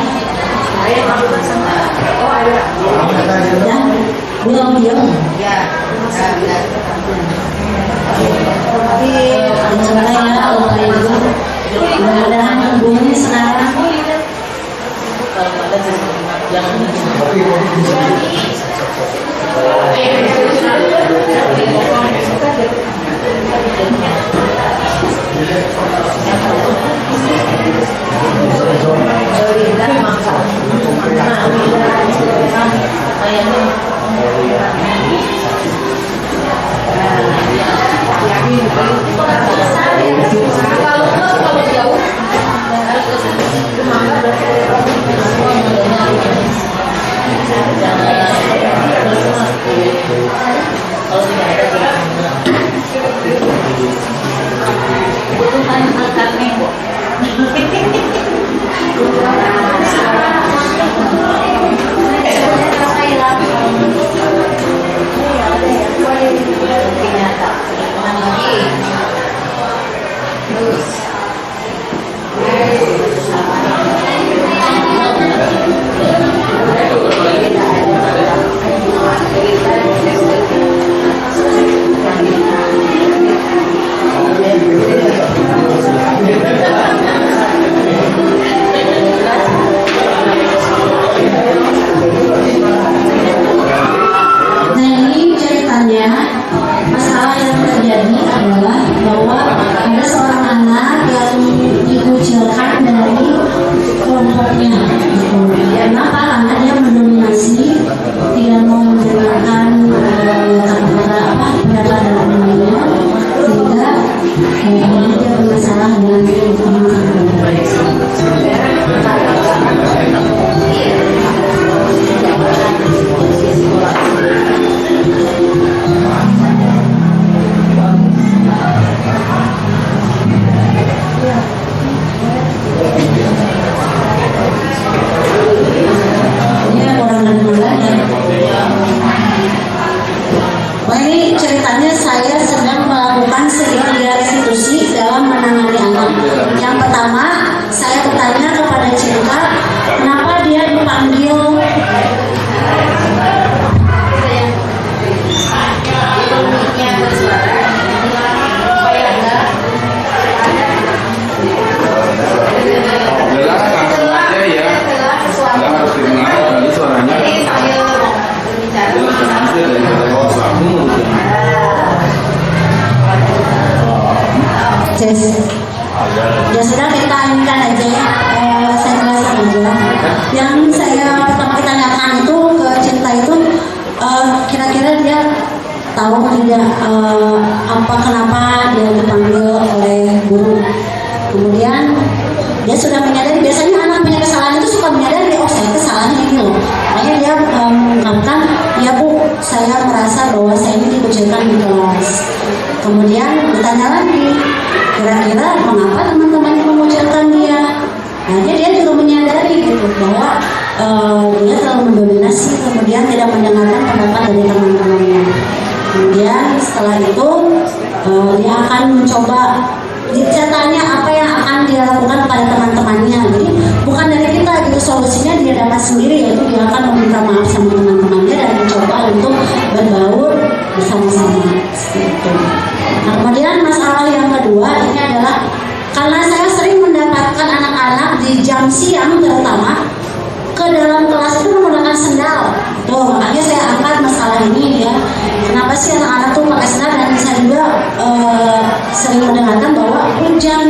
belum dia. Sebenarnya ya Bapak Ibu, mudah-mudahan hubungannya sekarang Kalau tidak kenapa dia dipanggil oleh guru. Kemudian dia sudah menyadari, biasanya anak punya kesalahan itu suka menyadari, oh saya kesalahannya ini loh. Makanya dia mengatakan, ya Bu, saya merasa bahwa saya ini dikucilkan di kelas. Kemudian ditanya lagi, kira-kira mengapa teman-temannya mengucilkan dia? Nah, dia juga menyadari gitu bahwa dia terlalu mendominasi, kemudian tidak mendengarkan pendapat dari teman-temannya. Kemudian setelah itu dia akan mencoba, saya tanya apa yang akan dia lakukan pada teman-temannya. Jadi bukan dari kita gitu, solusinya dia dapat sendiri, yaitu dia akan meminta maaf sama teman-temannya dan mencoba untuk berbaur bersama-sama seperti itu. Nah, kemudian masalah yang kedua ini adalah karena saya sering mendapatkan anak-anak di jam siang terutama ke dalam kelas itu menggunakan sendal. Tuh, makanya saya angkat masalah ini ya. Kenapa sih anak-anak tuh pakai sendal? Dan saya juga sering mendengarkan bahwa hujan,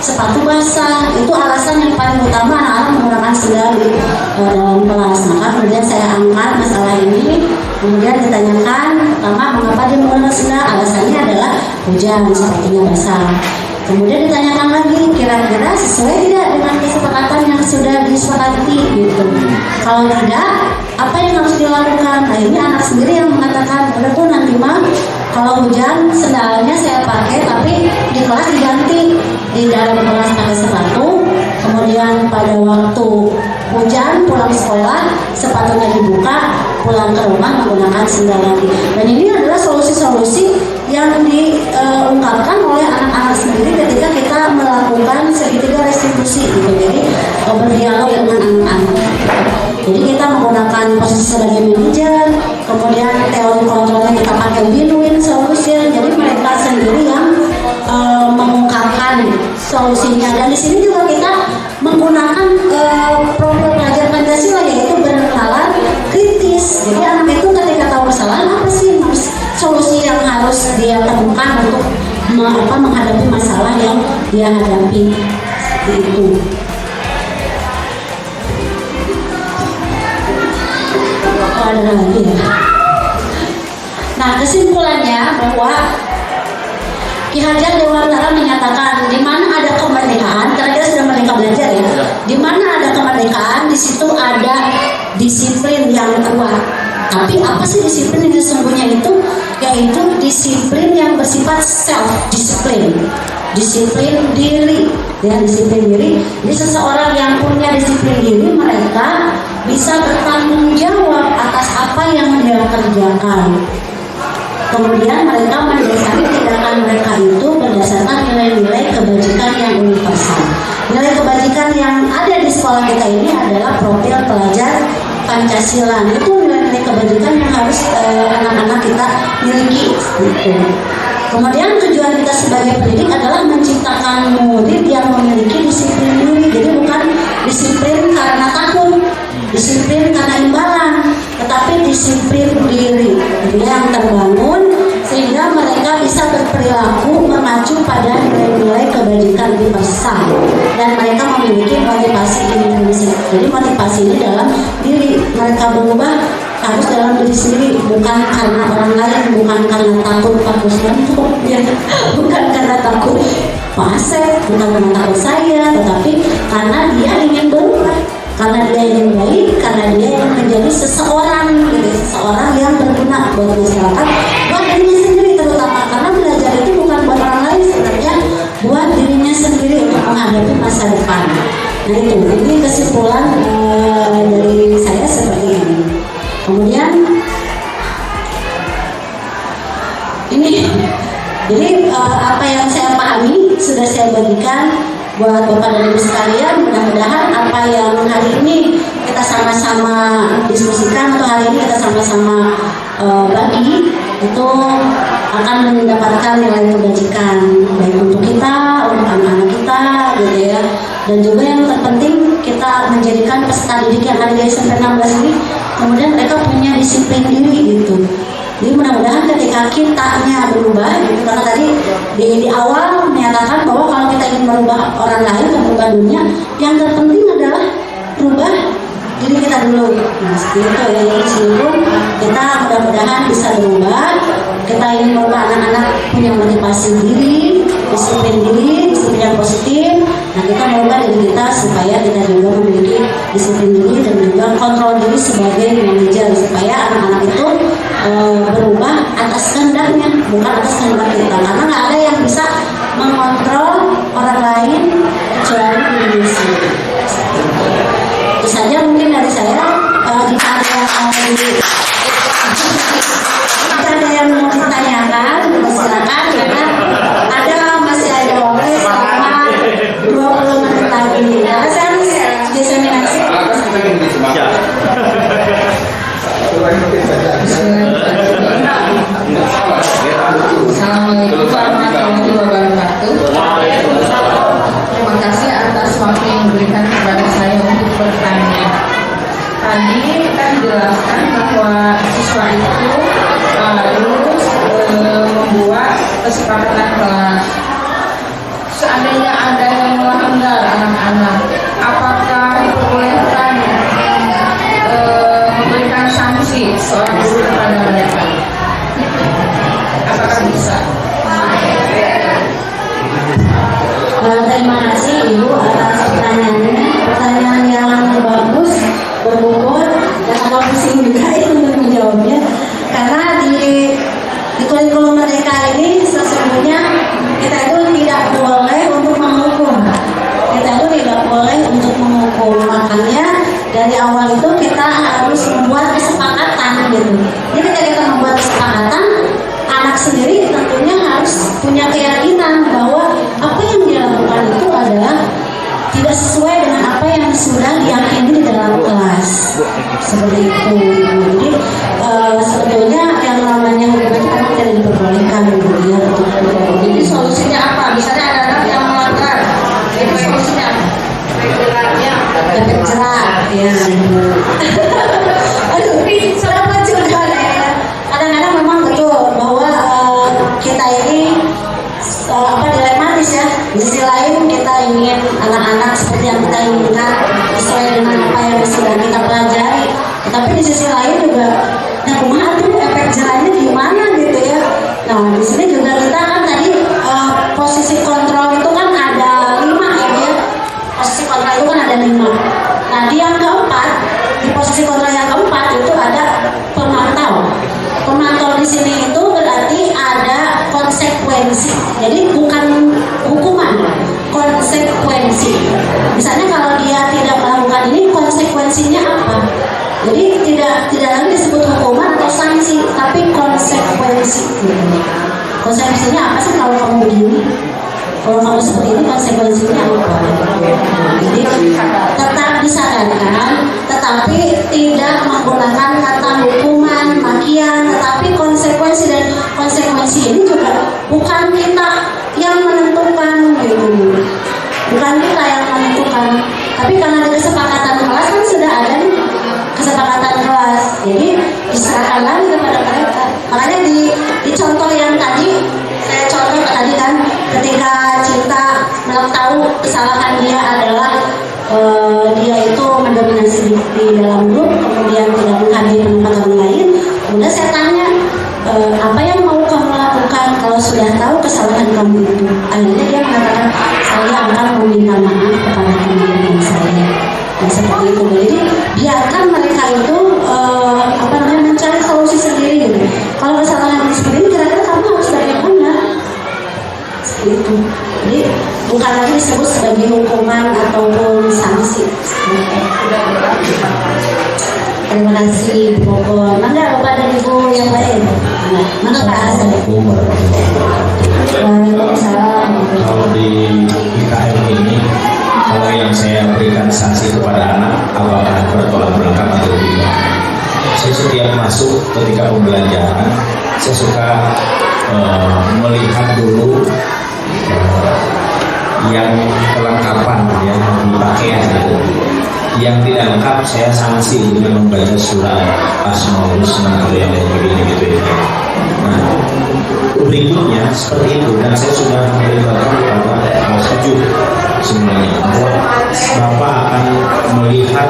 sepatu basah itu alasan yang paling utama anak-anak menggunakan sendal di dalam kelas. Maka kemudian saya angkat masalah ini. Kemudian ditanyakan, pertama mengapa dia menggunakan sendal? Alasannya adalah hujan, sepatunya basah. Kemudian ditanyakan lagi, kira-kira sesuai tidak dengan kesepakatan yang sudah disepakati gitu. Kalau tidak, apa yang harus dilakukan? Nah, ini anak sendiri yang mengatakan, udah tuh nanti mah kalau hujan sendalnya saya pakai, tapi di kelas diganti, di dalam kelas pakai sepatu. Kemudian pada waktu hujan pulang sekolah sepatunya dibuka, pulang ke rumah menggunakan sendal lagi. Dan ini adalah solusi-solusi yang diungkapkan oleh anak-anak sendiri ketika kita melakukan segitiga restitusi gitu. Jadi berdialog dengan anak-anak. Jadi kita menggunakan posisi sebagai manajer, kemudian teori kontrolnya kita pakai win-win solution. Jadi mereka sendiri yang mengungkapkan solusinya. Dan di sini juga kita menggunakan profil pelajar Pancasila, yaitu bernalar kritis. Jadi anak itu ketika tahu kesalahan, apa sih solusi yang harus dia temukan untuk menghadapi masalah yang dia hadapi. Seperti itu. Ada lagi ya. Nah, kesimpulannya bahwa Ki Hajar Dewantara menyatakan di mana ada kemerdekaan, karena kita sudah merdeka belajar ya. Di mana ada kemerdekaan, di situ ada disiplin yang kuat. Tapi apa sih disiplin yang sesungguhnya itu? Yaitu disiplin yang bersifat self-disiplin, disiplin diri, ya disiplin diri. Jadi seseorang yang punya disiplin diri, mereka bisa bertanggung jawab atas apa yang dia kerjakan. Kemudian mereka mendasari tindakan mereka itu berdasarkan nilai-nilai kebajikan yang universal. Nilai kebajikan yang ada di sekolah kita ini adalah profil pelajar Pancasila. Itu nilai-nilai kebajikan yang harus anak-anak kita miliki. Gitu. Kemudian tujuan kita sebagai pendidik adalah menciptakan murid yang memiliki disiplin diri. Jadi bukan disiplin karena takut, disiplin karena imbalan, tetapi disiplin diri yang terbangun sehingga mereka bisa berperilaku mengacu pada nilai-nilai kebajikan universal dan mereka memiliki motivasi intrinsik. Jadi motivasi ini dalam diri mereka berubah harus dalam diri sendiri, bukan karena orang lain, bukan karena takut Pak Kusmanto, ya, bukan karena takut Pak Asep, bukan karena takut saya, tetapi karena dia ingin berubah, karena dia ingin baik, karena dia ingin menjadi seseorang, gitu, seseorang yang berguna buat masyarakat, buat dirinya sendiri terutama, karena belajar itu bukan buat orang lain sebenarnya, buat dirinya sendiri untuk menghadapi masa depan. Nah itu, ini kesimpulan dari saya seperti ini. Kemudian ini, jadi apa yang saya pahami sudah saya bagikan buat Bapak dan Ibu sekalian. Mudah-mudahan apa yang hari ini kita sama-sama diskusikan atau hari ini kita sama-sama bagi itu akan mendapatkan nilai kebajikan baik untuk kita, untuk anak-anak kita, gitu ya. Dan juga yang terpenting kita menjadikan peserta didik yang ada di SMP 16 ini, kemudian mereka punya disiplin diri gitu. Jadi mudah-mudahan ketika kitanya berubah, gitu, karena tadi di awal menyatakan bahwa kalau kita ingin merubah orang lain dan merubah dunia, yang terpenting adalah merubah diri kita dulu. Nah seperti itu ya, jadi sebelum kita mudah-mudahan bisa berubah. Kita ingin merubah anak-anak punya motivasi diri, disiplin yang positif. Nah kita merubah diri kita supaya kita juga memiliki disiplin diri dan juga kontrol diri sebagai manajer, supaya anak-anak itu berubah atas kehendaknya, bukan atas kehendak kita. Karena nggak ada yang bisa mengontrol orang lain kecuali diri sendiri. Itu saja mungkin dari saya. Jika ada yang mau ditanyakan, silakan, karena masih ada waktu selama 20 menit lagi. Karena saya harus diseminasi. Assalamualaikum warahmatullahi wabarakatuh. Terima kasih atas waktu yang diberikan kepada saya untuk bertanya. Tadi kan dijelaskan bahwa siswa itu harus membuat kesepakatan kelas. Seandainya ada yang melanggar anak-anak, apakah diperbolehkan memberikan sanksi seorang guru kepada mereka? Apakah bisa? Terima kasih Ibu atas pertanyaannya. Pertanyaan yang bagus, berbobot, dan agak pusing juga untuk menjawabnya. Karena di kurikulum Merdeka ini sesungguhnya kita itu tidak boleh untuk menghukum. Kita itu tidak boleh untuk menghukum. Makanya dari awal itu kita harus membuat kesepakatan gitu. Jadi ketika kita membuat kesepakatan, anak sendiri tentunya harus punya keyakinan bahwa apa yang dia lakukan itu adalah tidak sesuai dengan apa yang sudah diyakini di dalam kelas. Seperti itu. Jadi sebetulnya yang namanya hukum itu memang tidak diperbolehkan ya, untuk Jadi solusinya apa? Misalnya ada anak yang melanggar, itu solusinya apa? efek jerak ya. Aduh, selama juga ya. Kadang-kadang memang betul bahwa kita ini dilematis ya. Di sisi lain kita ingin anak-anak seperti yang kita inginkan sesuai dengan apa yang sudah kita pelajari. Tapi di sisi lain juga, nah kumaha tuh efek jeraknya gimana gitu ya. Nah di sini juga kita kan tadi posisi kontrol itu kan ada 5 ya. Posisi kontrol itu kan ada 5. Nah di yang keempat, di posisi kontrol yang keempat itu ada pemantau. Pemantau di sini itu berarti ada konsekuensi. Jadi bukan hukuman, konsekuensi. Misalnya kalau dia tidak melakukan ini, konsekuensinya apa? Jadi tidak lagi disebut hukuman atau sanksi, tapi konsekuensi. Konsekuensinya apa sih kalau kamu begini? Kalau kamu seperti ini, konsekuensinya apa? Jadi tetap disadarkan, tetapi tidak menggunakan kata hukuman, makian, tetapi konsekuensi. Dan konsekuensi ini juga bukan kita yang menentukan gitu. Bukan kita yang menentukan, tapi karena ada kesepakatan kelas kan sudah ada nih kesepakatan kelas, jadi diserahkan lagi kepada mereka. Makanya di contoh yang tadi saya contoh tadi kan, ketika Cinta tahu kesalahan dia adalah dia itu mendominasi di dalam grup, kemudian tidak menghadiri penempatan lain. Kemudian saya tanya, apa yang mau kamu lakukan kalau sudah tahu kesalahan kamu itu? Akhirnya dia mengatakan, saya akan meminta maaf kepada teman-teman saya. Nah, seperti itu. Jadi biarkan mereka itu mencari solusi sendiri. Gitu. Kalau kesalahan seperti ini, kira-kira kamu harus bagaimana? Seperti itu. Jadi bukan lagi disebut sebagai hukuman ataupun sanksi. Terima kasih Bu Bogor. Mana Bapak dan Ibu yang lain? Mana Pak Hasan? Waalaikumsalam. Kalau di IKM ini, kalau yang saya berikan sanksi kepada anak, apakah bertolak belakang atau tidak? Saya setiap masuk ketika pembelajaran, saya suka melihat dulu yang kelengkapan yang dipakai gitu. Yang tidak lengkap saya sanksi dengan membaca surat Asmaul Husna atau yang lain begini gitu ya. Nah, berikutnya seperti itu, dan saya sudah memberitahukan kepada setuju semuanya bahwa Bapak akan melihat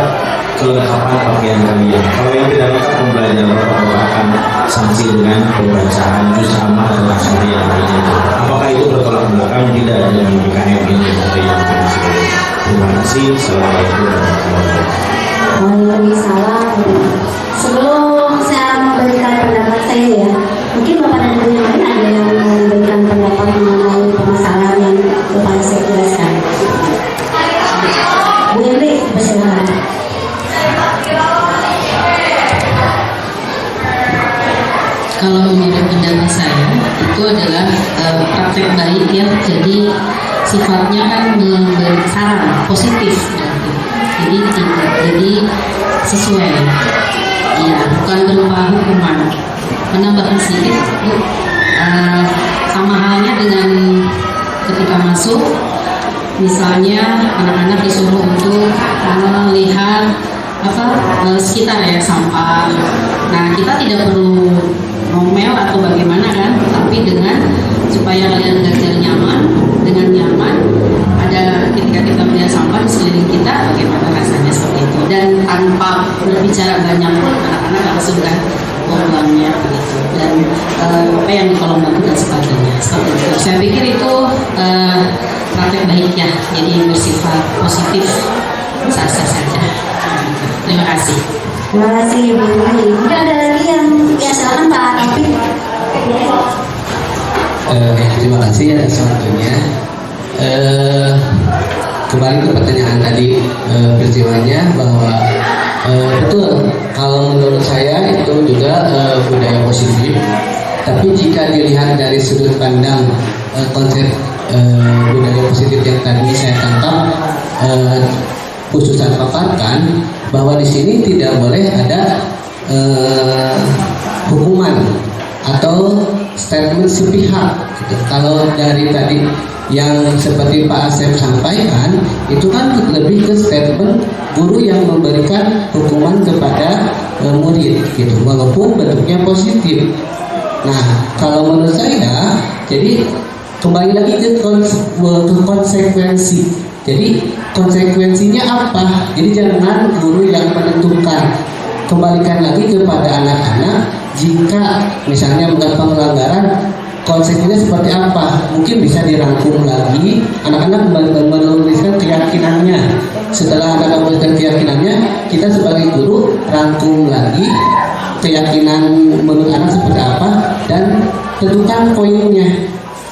kelengkapan pakaian kalian. Kalau yang tidak lengkap pembelajaran akan sanksi dengan pembacaan juz amma atau asal yang lainnya. Apakah itu bertolak belakang? Tidak ada yang BKM ini seperti yang disebut. Terima kasih. Assalamualaikum warahmatullahi wabarakatuh. Waalaikumsalam. Sebelum saya memberikan pendapat saya ya, mungkin Bapak dan Ibu yang lain ada yang memberikan pendapat mengenai permasalahan yang Bapak saya jelaskan. Bu Indri, persilakan. Kalau menurut pendapat saya itu adalah praktek baik ya, jadi sifatnya kan memberi saran positif berarti. Jadi sesuai ya, bukan berupa hukuman. Menambahkan sedikit Bu, sama halnya dengan ketika masuk, misalnya anak-anak disuruh untuk melihat sekitar ya, sampah. Nah, kita tidak perlu ngomel atau bagaimana kan, tapi dengan supaya kalian belajar nyaman, dengan nyaman ada ketika kita melihat sampah di sekeliling kita, bagaimana rasanya seperti itu, dan tanpa berbicara banyak pun anak-anak langsung kan buangnya begitu, dan apa yang di kolom batu dan sebagainya seperti itu. Saya pikir itu praktek baik ya, jadi bersifat positif, sah-sah saja. Terima kasih. Terima kasih Bu Indri. Mungkin ada lagi yang silakan Pak Taufik. Terima kasih ya atas waktunya. Kembali ke pertanyaan tadi, peristiwanya bahwa betul, kalau menurut saya itu juga budaya positif. Tapi jika dilihat dari sudut pandang konsep budaya positif yang tadi saya tangkap, khususnya paparkan bahwa di sini tidak boleh ada hukuman atau statement sepihak. Gitu. Kalau dari tadi yang seperti Pak Asep sampaikan, itu kan lebih ke statement guru yang memberikan hukuman kepada murid, gitu, walaupun bentuknya positif. Nah, kalau menurut saya, jadi kembali lagi ke konsekuensi. Jadi konsekuensinya apa? Jadi jangan guru yang menentukan. Kembalikan lagi kepada anak-anak. Jika misalnya melakukan pelanggaran, konsekuensinya seperti apa? Mungkin bisa dirangkum lagi. Anak-anak menuliskan keyakinannya. Setelah anak-anak menuliskan keyakinannya, kita sebagai guru rangkum lagi keyakinan menurut anak seperti apa dan tentukan poinnya.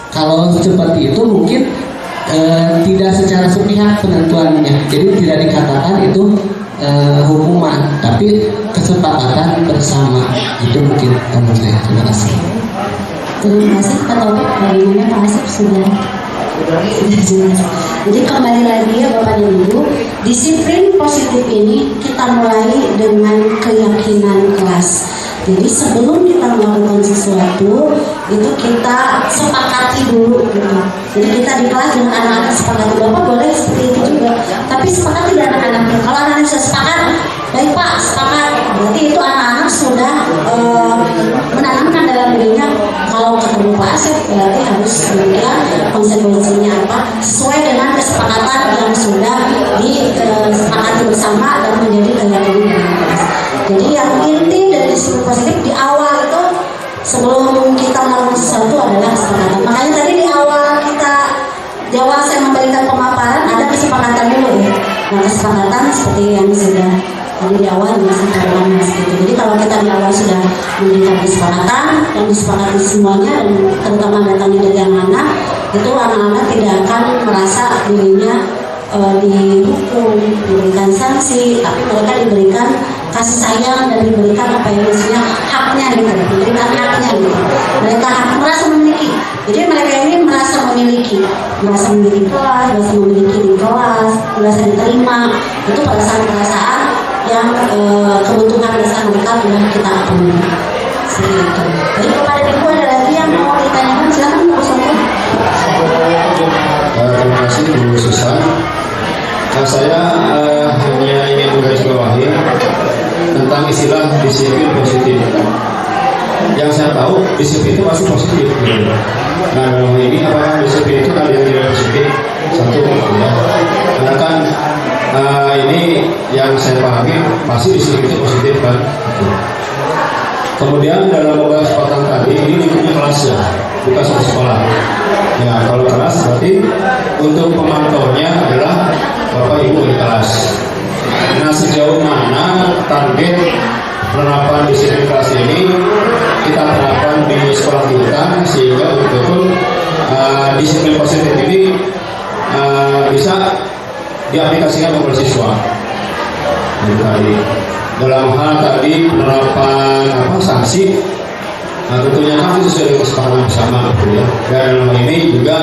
Kalau seperti itu mungkin tidak secara sepihak penentuannya, jadi tidak dikatakan itu hukuman, tapi kesepakatan bersama. Itu mungkin menurut saya. Terima kasih. Terima kasih Pak Taufik. Bagaimana Pak Asep sudah jelas. Jadi kembali lagi ya Bapak dan Ibu, disiplin positif ini kita mulai dengan keyakinan kelas. Jadi sebelum kita melakukan sesuatu itu kita sepakati dulu gitu. Jadi kita di kelas dengan anak-anak sepakati, Bapak boleh seperti itu juga, tapi sepakati dengan anak-anak. Kalau anak-anak sudah sepakat, baik Pak, sepakat, berarti itu anak-anak sudah menanamkan dalam dirinya kalau ketemu Pak Asep berarti harus demikian, konsekuensinya apa, sesuai dengan kesepakatan yang sudah disepakati bersama dan menjadi keyakinan dalam kelas. Jadi yang inti dari disiplin positif di awal itu sebelum kita melakukan sesuatu adalah kesepakatan. Makanya tadi di awal saya memberikan pemaparan ada kesepakatan dulu ya. Nah, kesepakatan seperti yang sudah tadi di awal disampaikan Mas gitu. Jadi kalau kita di awal sudah memberikan kesepakatan dan disepakati semuanya, dan terutama datangnya dari anak-anak, itu anak-anak tidak akan merasa dirinya dihukum, diberikan sanksi, tapi mereka diberikan kasih sayang dan diberikan apa yang maksudnya haknya gitu, diberikan haknya gitu. Mereka merasa memiliki. Jadi mereka ini merasa memiliki kelas, merasa memiliki di kelas, merasa diterima. Itu perasaan-perasaan yang kebutuhan dasar mereka sudah kita penuhi. Seperti itu. Jadi kepada Ibu ada lagi yang mau ditanyakan, silakan Bu Sonia. Terima kasih Bu Susan. Saya hanya ingin menggarisbawahi tentang istilah disiplin positif. Yang saya tahu disiplin itu masih positif. Nah, dalam ini apakah disiplin itu ada yang tidak positif? Satu, ya. Karena kan ini yang saya pahami pasti disiplin itu positif kan. Kemudian dalam beberapa kesempatan tadi ini lingkupnya kelas ya, bukan satu sekolah. Ya kalau kelas berarti untuk pemantaunya adalah Bapak Ibu di kelas. Nah sejauh mana target penerapan disiplin kelas ini kita terapkan di sekolah kita sehingga betul-betul disiplin positif ini bisa diaplikasikan kepada siswa. Jadi dalam hal tadi penerapan sanksi, tentunya kan itu sudah kesepakatan bersama, gitu ya. Dan dalam hal ini juga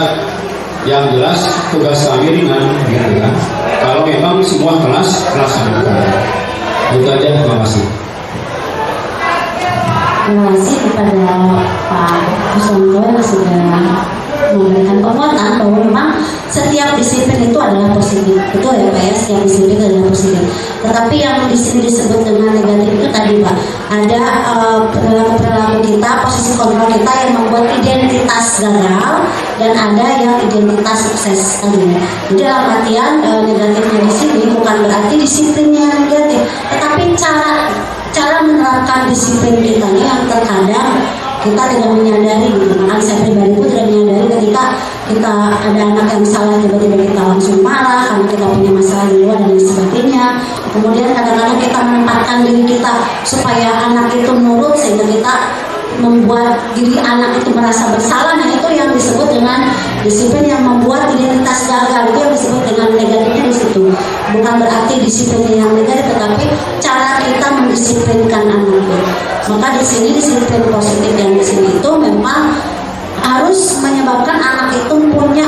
yang jelas tugas kami ringan, gitu kan. Kalau memang semua kelas laksanakan. Itu aja, terima kasih. Terima kasih kepada Pak Kuswanto yang sudah memberikan penguatan bahwa memang setiap disiplin itu adalah positif. Betul ya Pak ya, setiap disiplin itu adalah positif. Tetapi yang di sini disebut dengan negatif itu tadi Pak, ada perilaku kita, posisi kontrol kita yang membuat identitas gagal dan ada yang identitas sukses tadi. Jadi dalam artian negatifnya di sini bukan berarti disiplinnya yang negatif, tetapi cara menerapkan disiplin kita ini yang terkadang kita tidak menyadari gitu. Makanya saya pribadi pun tidak menyadari ketika kita ada anak yang salah tiba-tiba kita langsung marah karena kita punya masalah di luar dan lain sebagainya. Kemudian kadang-kadang kita menempatkan diri kita supaya anak itu nurut sehingga kita membuat diri anak itu merasa bersalah. Nah itu yang disebut dengan disiplin yang membuat identitas gagal, itu yang disebut dengan negatifnya di situ. Bukan berarti disiplin yang negatif, tetapi cara kita mendisiplinkan anak itu. Maka di sini disiplin positif yang di sini itu memang harus menyebabkan anak itu punya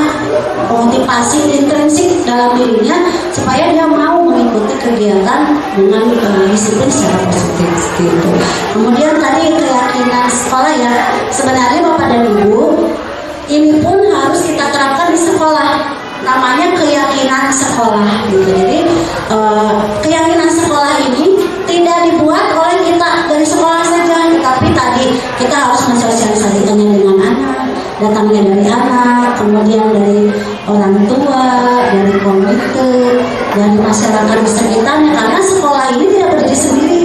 motivasi intrinsik dalam dirinya supaya dia mau mengikuti kegiatan dengan disiplin secara positif gitu. Kemudian tadi keyakinan sekolah ya, sebenarnya Bapak dan Ibu ini pun harus kita terapkan di sekolah. Namanya keyakinan sekolah gitu. Jadi keyakinan sekolah ini tidak dibuat oleh kita dari sekolah saja, tetapi tadi kita harus mensosialisasikannya dengan anak, datangnya dari anak, kemudian dari orang tua, dari komite, dari masyarakat di sekitarnya. Karena sekolah ini tidak berdiri sendiri,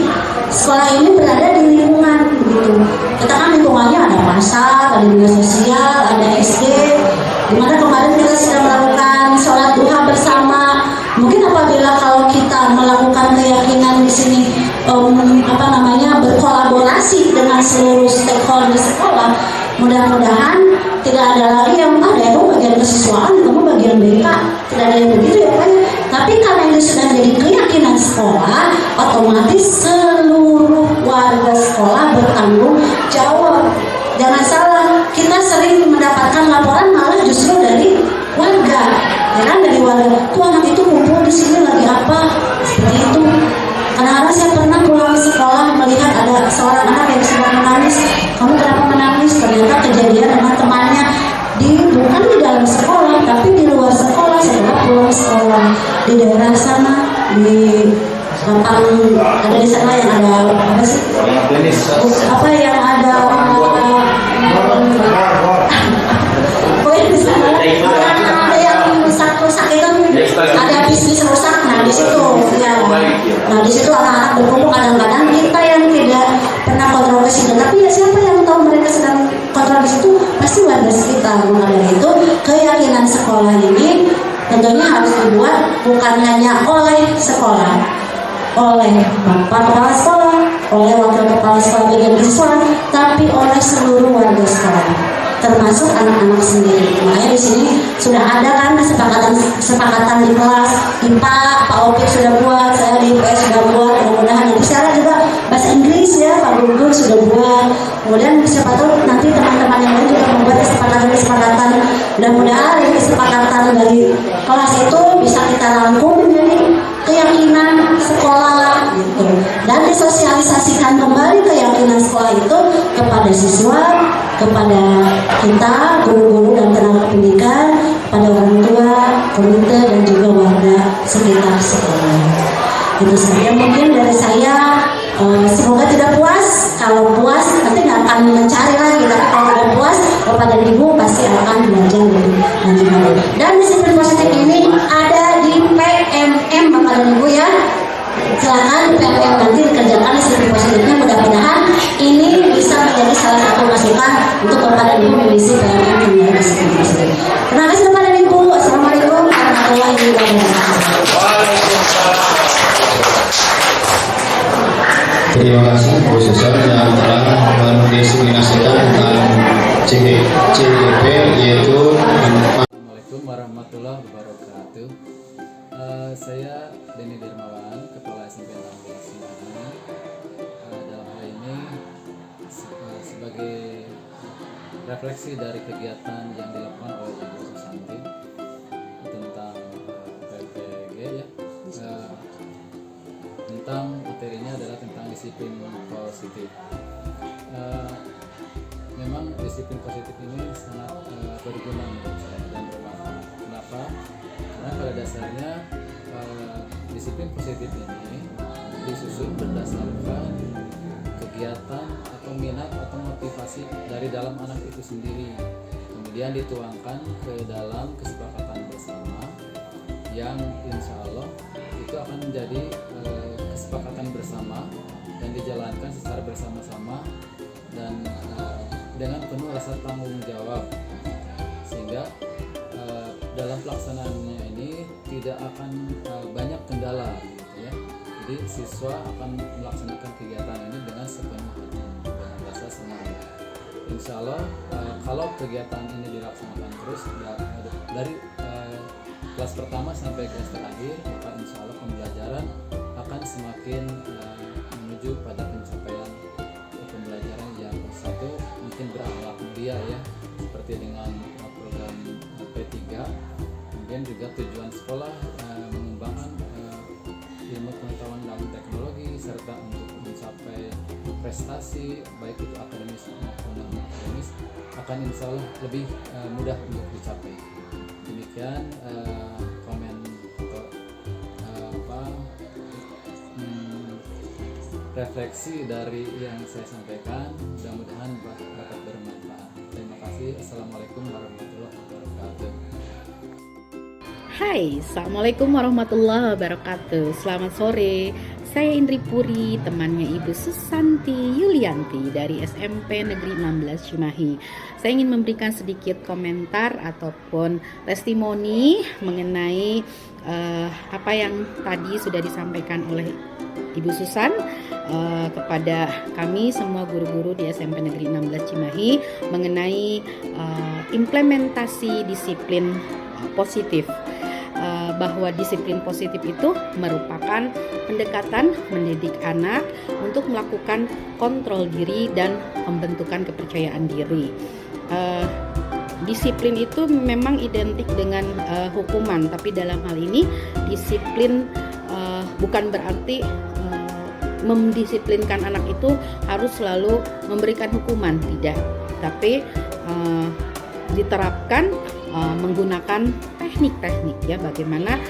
sekolah ini berada di lingkungan gitu. Kita kan lingkungannya ada pasar, ada dinas sosial, ada SD. Dimana kemarin kita sudah melakukan sholat duha bersama. Mungkin apabila kalau kita melakukan keyakinan di sini berkolaborasi dengan seluruh stakeholder di sekolah, mudah-mudahan tidak ada lagi yang ada bagian kesiswaan, kamu bagian BK, tidak ada yang begitu ya Pak. Tapi karena ini sudah jadi keyakinan sekolah, otomatis seluruh warga sekolah bertanggung jawab. Jangan salah, kita sering mendapatkan laporan malah justru dari warga, ya kan, dari warga. Tuh anak itu kumpul di sini lagi apa? Seperti itu. Kadang-kadang saya pernah pulang sekolah melihat ada seorang anak yang sedang menangis. Kamu kenapa menangis? Ternyata kejadian dengan temannya bukan di dalam sekolah, tapi di luar sekolah. Setelah pulang sekolah di daerah sana, di lapang ada di sana yang ada apa sih? Apa yang ada ada yang rusak itu ada bisnis rusak. Nah di situ ya, nah di situ anak-anak berkumpul. Kadang-kadang kita yang tidak pernah kontrol ke situ, tapi ya siapa yang tahu mereka sedang kontrol di situ? Pasti warga sekitar. Maka dari itu keyakinan sekolah ini tentunya harus dibuat bukan hanya oleh sekolah, oleh Bapak Kepala Sekolah, oleh Wakil Kepala Sekolah bagian siswa, tapi oleh seluruh warga sekolah, termasuk anak-anak sendiri. Makanya di sini sudah ada kan kesepakatan di kelas. IPA Pak Opik sudah buat, saya di IPS sudah buat. Mudah-mudahan nanti secara juga bahasa Inggris ya Pak Guntur sudah buat. Kemudian siapa tahu nanti teman-teman yang lain juga membuat kesepakatan. Mudah-mudahan dari kesepakatan dari kelas itu bisa kita rangkum menjadi keyakinan sekolah gitu, dan disosialisasikan kembali keyakinan sekolah itu kepada siswa, kepada kita guru-guru dan tenaga pendidikan, pada orang tua, komite dan juga warga sekitar sekolah. Itu saja mungkin dari saya. Semoga tidak puas. Kalau puas nanti nggak akan mencari lagi, tapi kalau tidak puas Bapak dan Ibu pasti akan belajar lebih lanjut lagi. Dan disiplin positif ini ada di PMM Bapak dan Ibu ya. kita untuk kepada Ibu mengisi PLN mengenai disiplin positif. Terima kasih kepada Ibu. Assalamualaikum warahmatullahi wabarakatuh. Terima kasih Bu Susan yang telah mendiskriminasikan tentang CDP yaitu Assalamualaikum warahmatullahi wabarakatuh. Saya Denny Dermawan, Kepala SMP 16 Cimahi. Dalam hal ini sebagai refleksi dari kegiatan yang dilakukan oleh Ibu Susanti tentang PPG ya. Tentang materinya adalah tentang disiplin positif. Memang disiplin positif ini sangat berguna menurut saya dan bermanfaat. Kenapa? Karena pada dasarnya disiplin positif ini disusun berdasarkan kegiatan atau minat atau motivasi dari dalam anak itu sendiri, kemudian dituangkan ke dalam kesepakatan bersama yang insya Allah itu akan menjadi kesepakatan bersama dan dijalankan secara bersama-sama dan dengan penuh rasa tanggung jawab, sehingga dalam pelaksanaannya ini tidak akan banyak kendala gitu ya. Jadi siswa akan melaksanakan kegiatan ini dengan sepenuh hati, dengan rasa semangat. Insya Allah kalau kegiatan ini dilaksanakan terus dari kelas pertama sampai kelas terakhir, maka insya Allah pembelajaran akan semakin menuju pada pencapaian pembelajaran yang satu mungkin berakhlak mulia ya, seperti dengan program P3. Kemudian juga tujuan sekolah mengembangkan ilmu pengetahuan dalam teknologi serta untuk mencapai prestasi baik itu akademis maupun non akademis akan insya Allah lebih mudah untuk dicapai. Demikian komen atau refleksi dari yang saya sampaikan. Mudah-mudahan dapat bermanfaat. Terima kasih. Assalamualaikum warahmatullahi wabarakatuh. Hai, Assalamualaikum warahmatullahi wabarakatuh. Selamat sore. Saya Indri Puri, temannya Ibu Susanti Yulianti dari SMP Negeri 16 Cimahi. Saya ingin memberikan sedikit komentar ataupun testimoni mengenai apa yang tadi sudah disampaikan oleh Ibu Susan kepada kami semua guru-guru di SMP Negeri 16 Cimahi mengenai implementasi disiplin positif. Bahwa disiplin positif itu merupakan pendekatan mendidik anak untuk melakukan kontrol diri dan pembentukan kepercayaan diri. Disiplin itu memang identik dengan hukuman, tapi dalam hal ini disiplin bukan berarti mendisiplinkan anak itu harus selalu memberikan hukuman, tidak, tapi diterapkan menggunakan teknik-teknik ya, bagaimana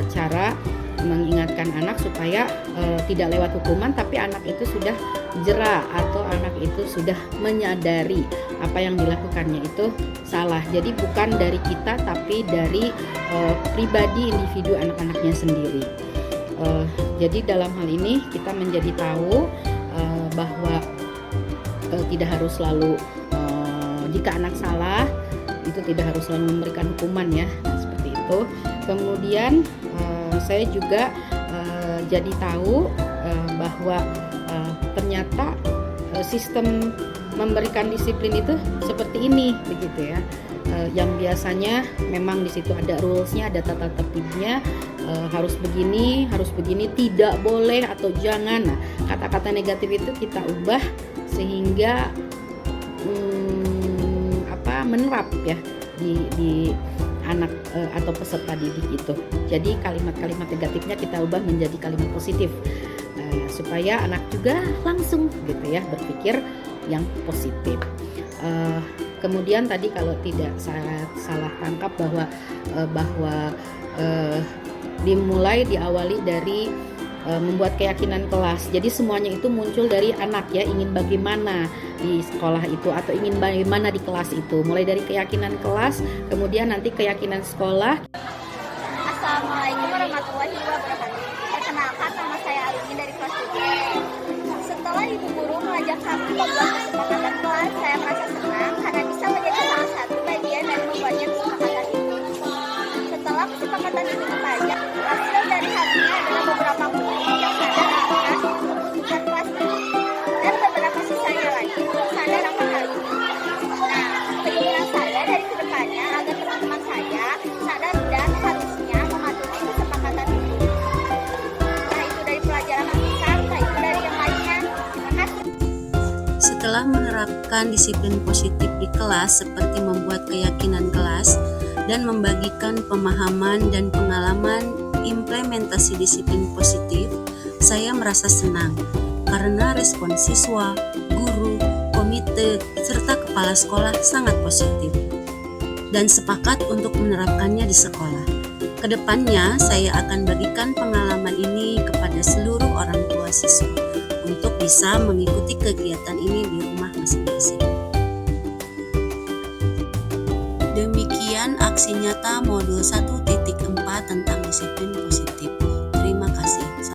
cara mengingatkan anak supaya tidak lewat hukuman, tapi anak itu sudah jera atau anak itu sudah menyadari apa yang dilakukannya itu salah. Jadi bukan dari kita tapi dari pribadi individu anak-anaknya sendiri. Jadi dalam hal ini kita menjadi tahu bahwa tidak harus selalu jika anak salah itu tidak harus selalu memberikan hukuman ya, seperti itu. Kemudian saya juga jadi tahu bahwa ternyata sistem memberikan disiplin itu seperti ini begitu ya. Yang biasanya memang di situ ada rulesnya, ada tata tertibnya, harus begini, tidak boleh atau jangan. Nah, kata-kata negatif itu kita ubah sehingga menerap ya di anak atau peserta didik itu. Jadi kalimat-kalimat negatifnya kita ubah menjadi kalimat positif supaya anak juga langsung gitu ya berpikir yang positif. Kemudian tadi kalau tidak salah tangkap bahwa diawali dari membuat keyakinan kelas. Jadi semuanya itu muncul dari anak ya, ingin bagaimana di sekolah itu atau ingin bagaimana di kelas itu. Mulai dari keyakinan kelas, kemudian nanti keyakinan sekolah. Assalamualaikum warahmatullahi wabarakatuh. Perkenalkan, nama saya Aruni dari kelas 7. Setelah ibu guru mengajak kami membuat kesepakatan kelas, saya merasa Setelah menerapkan disiplin positif di kelas seperti membuat keyakinan kelas dan membagikan pemahaman dan pengalaman implementasi disiplin positif, saya merasa senang karena respon siswa, guru, komite, serta kepala sekolah sangat positif dan sepakat untuk menerapkannya di sekolah. Kedepannya, saya akan bagikan pengalaman ini kepada seluruh orang tua siswa untuk bisa mengikuti kegiatan ini di rumah masing-masing. Demikian aksi nyata modul 1.4 tentang disiplin positif.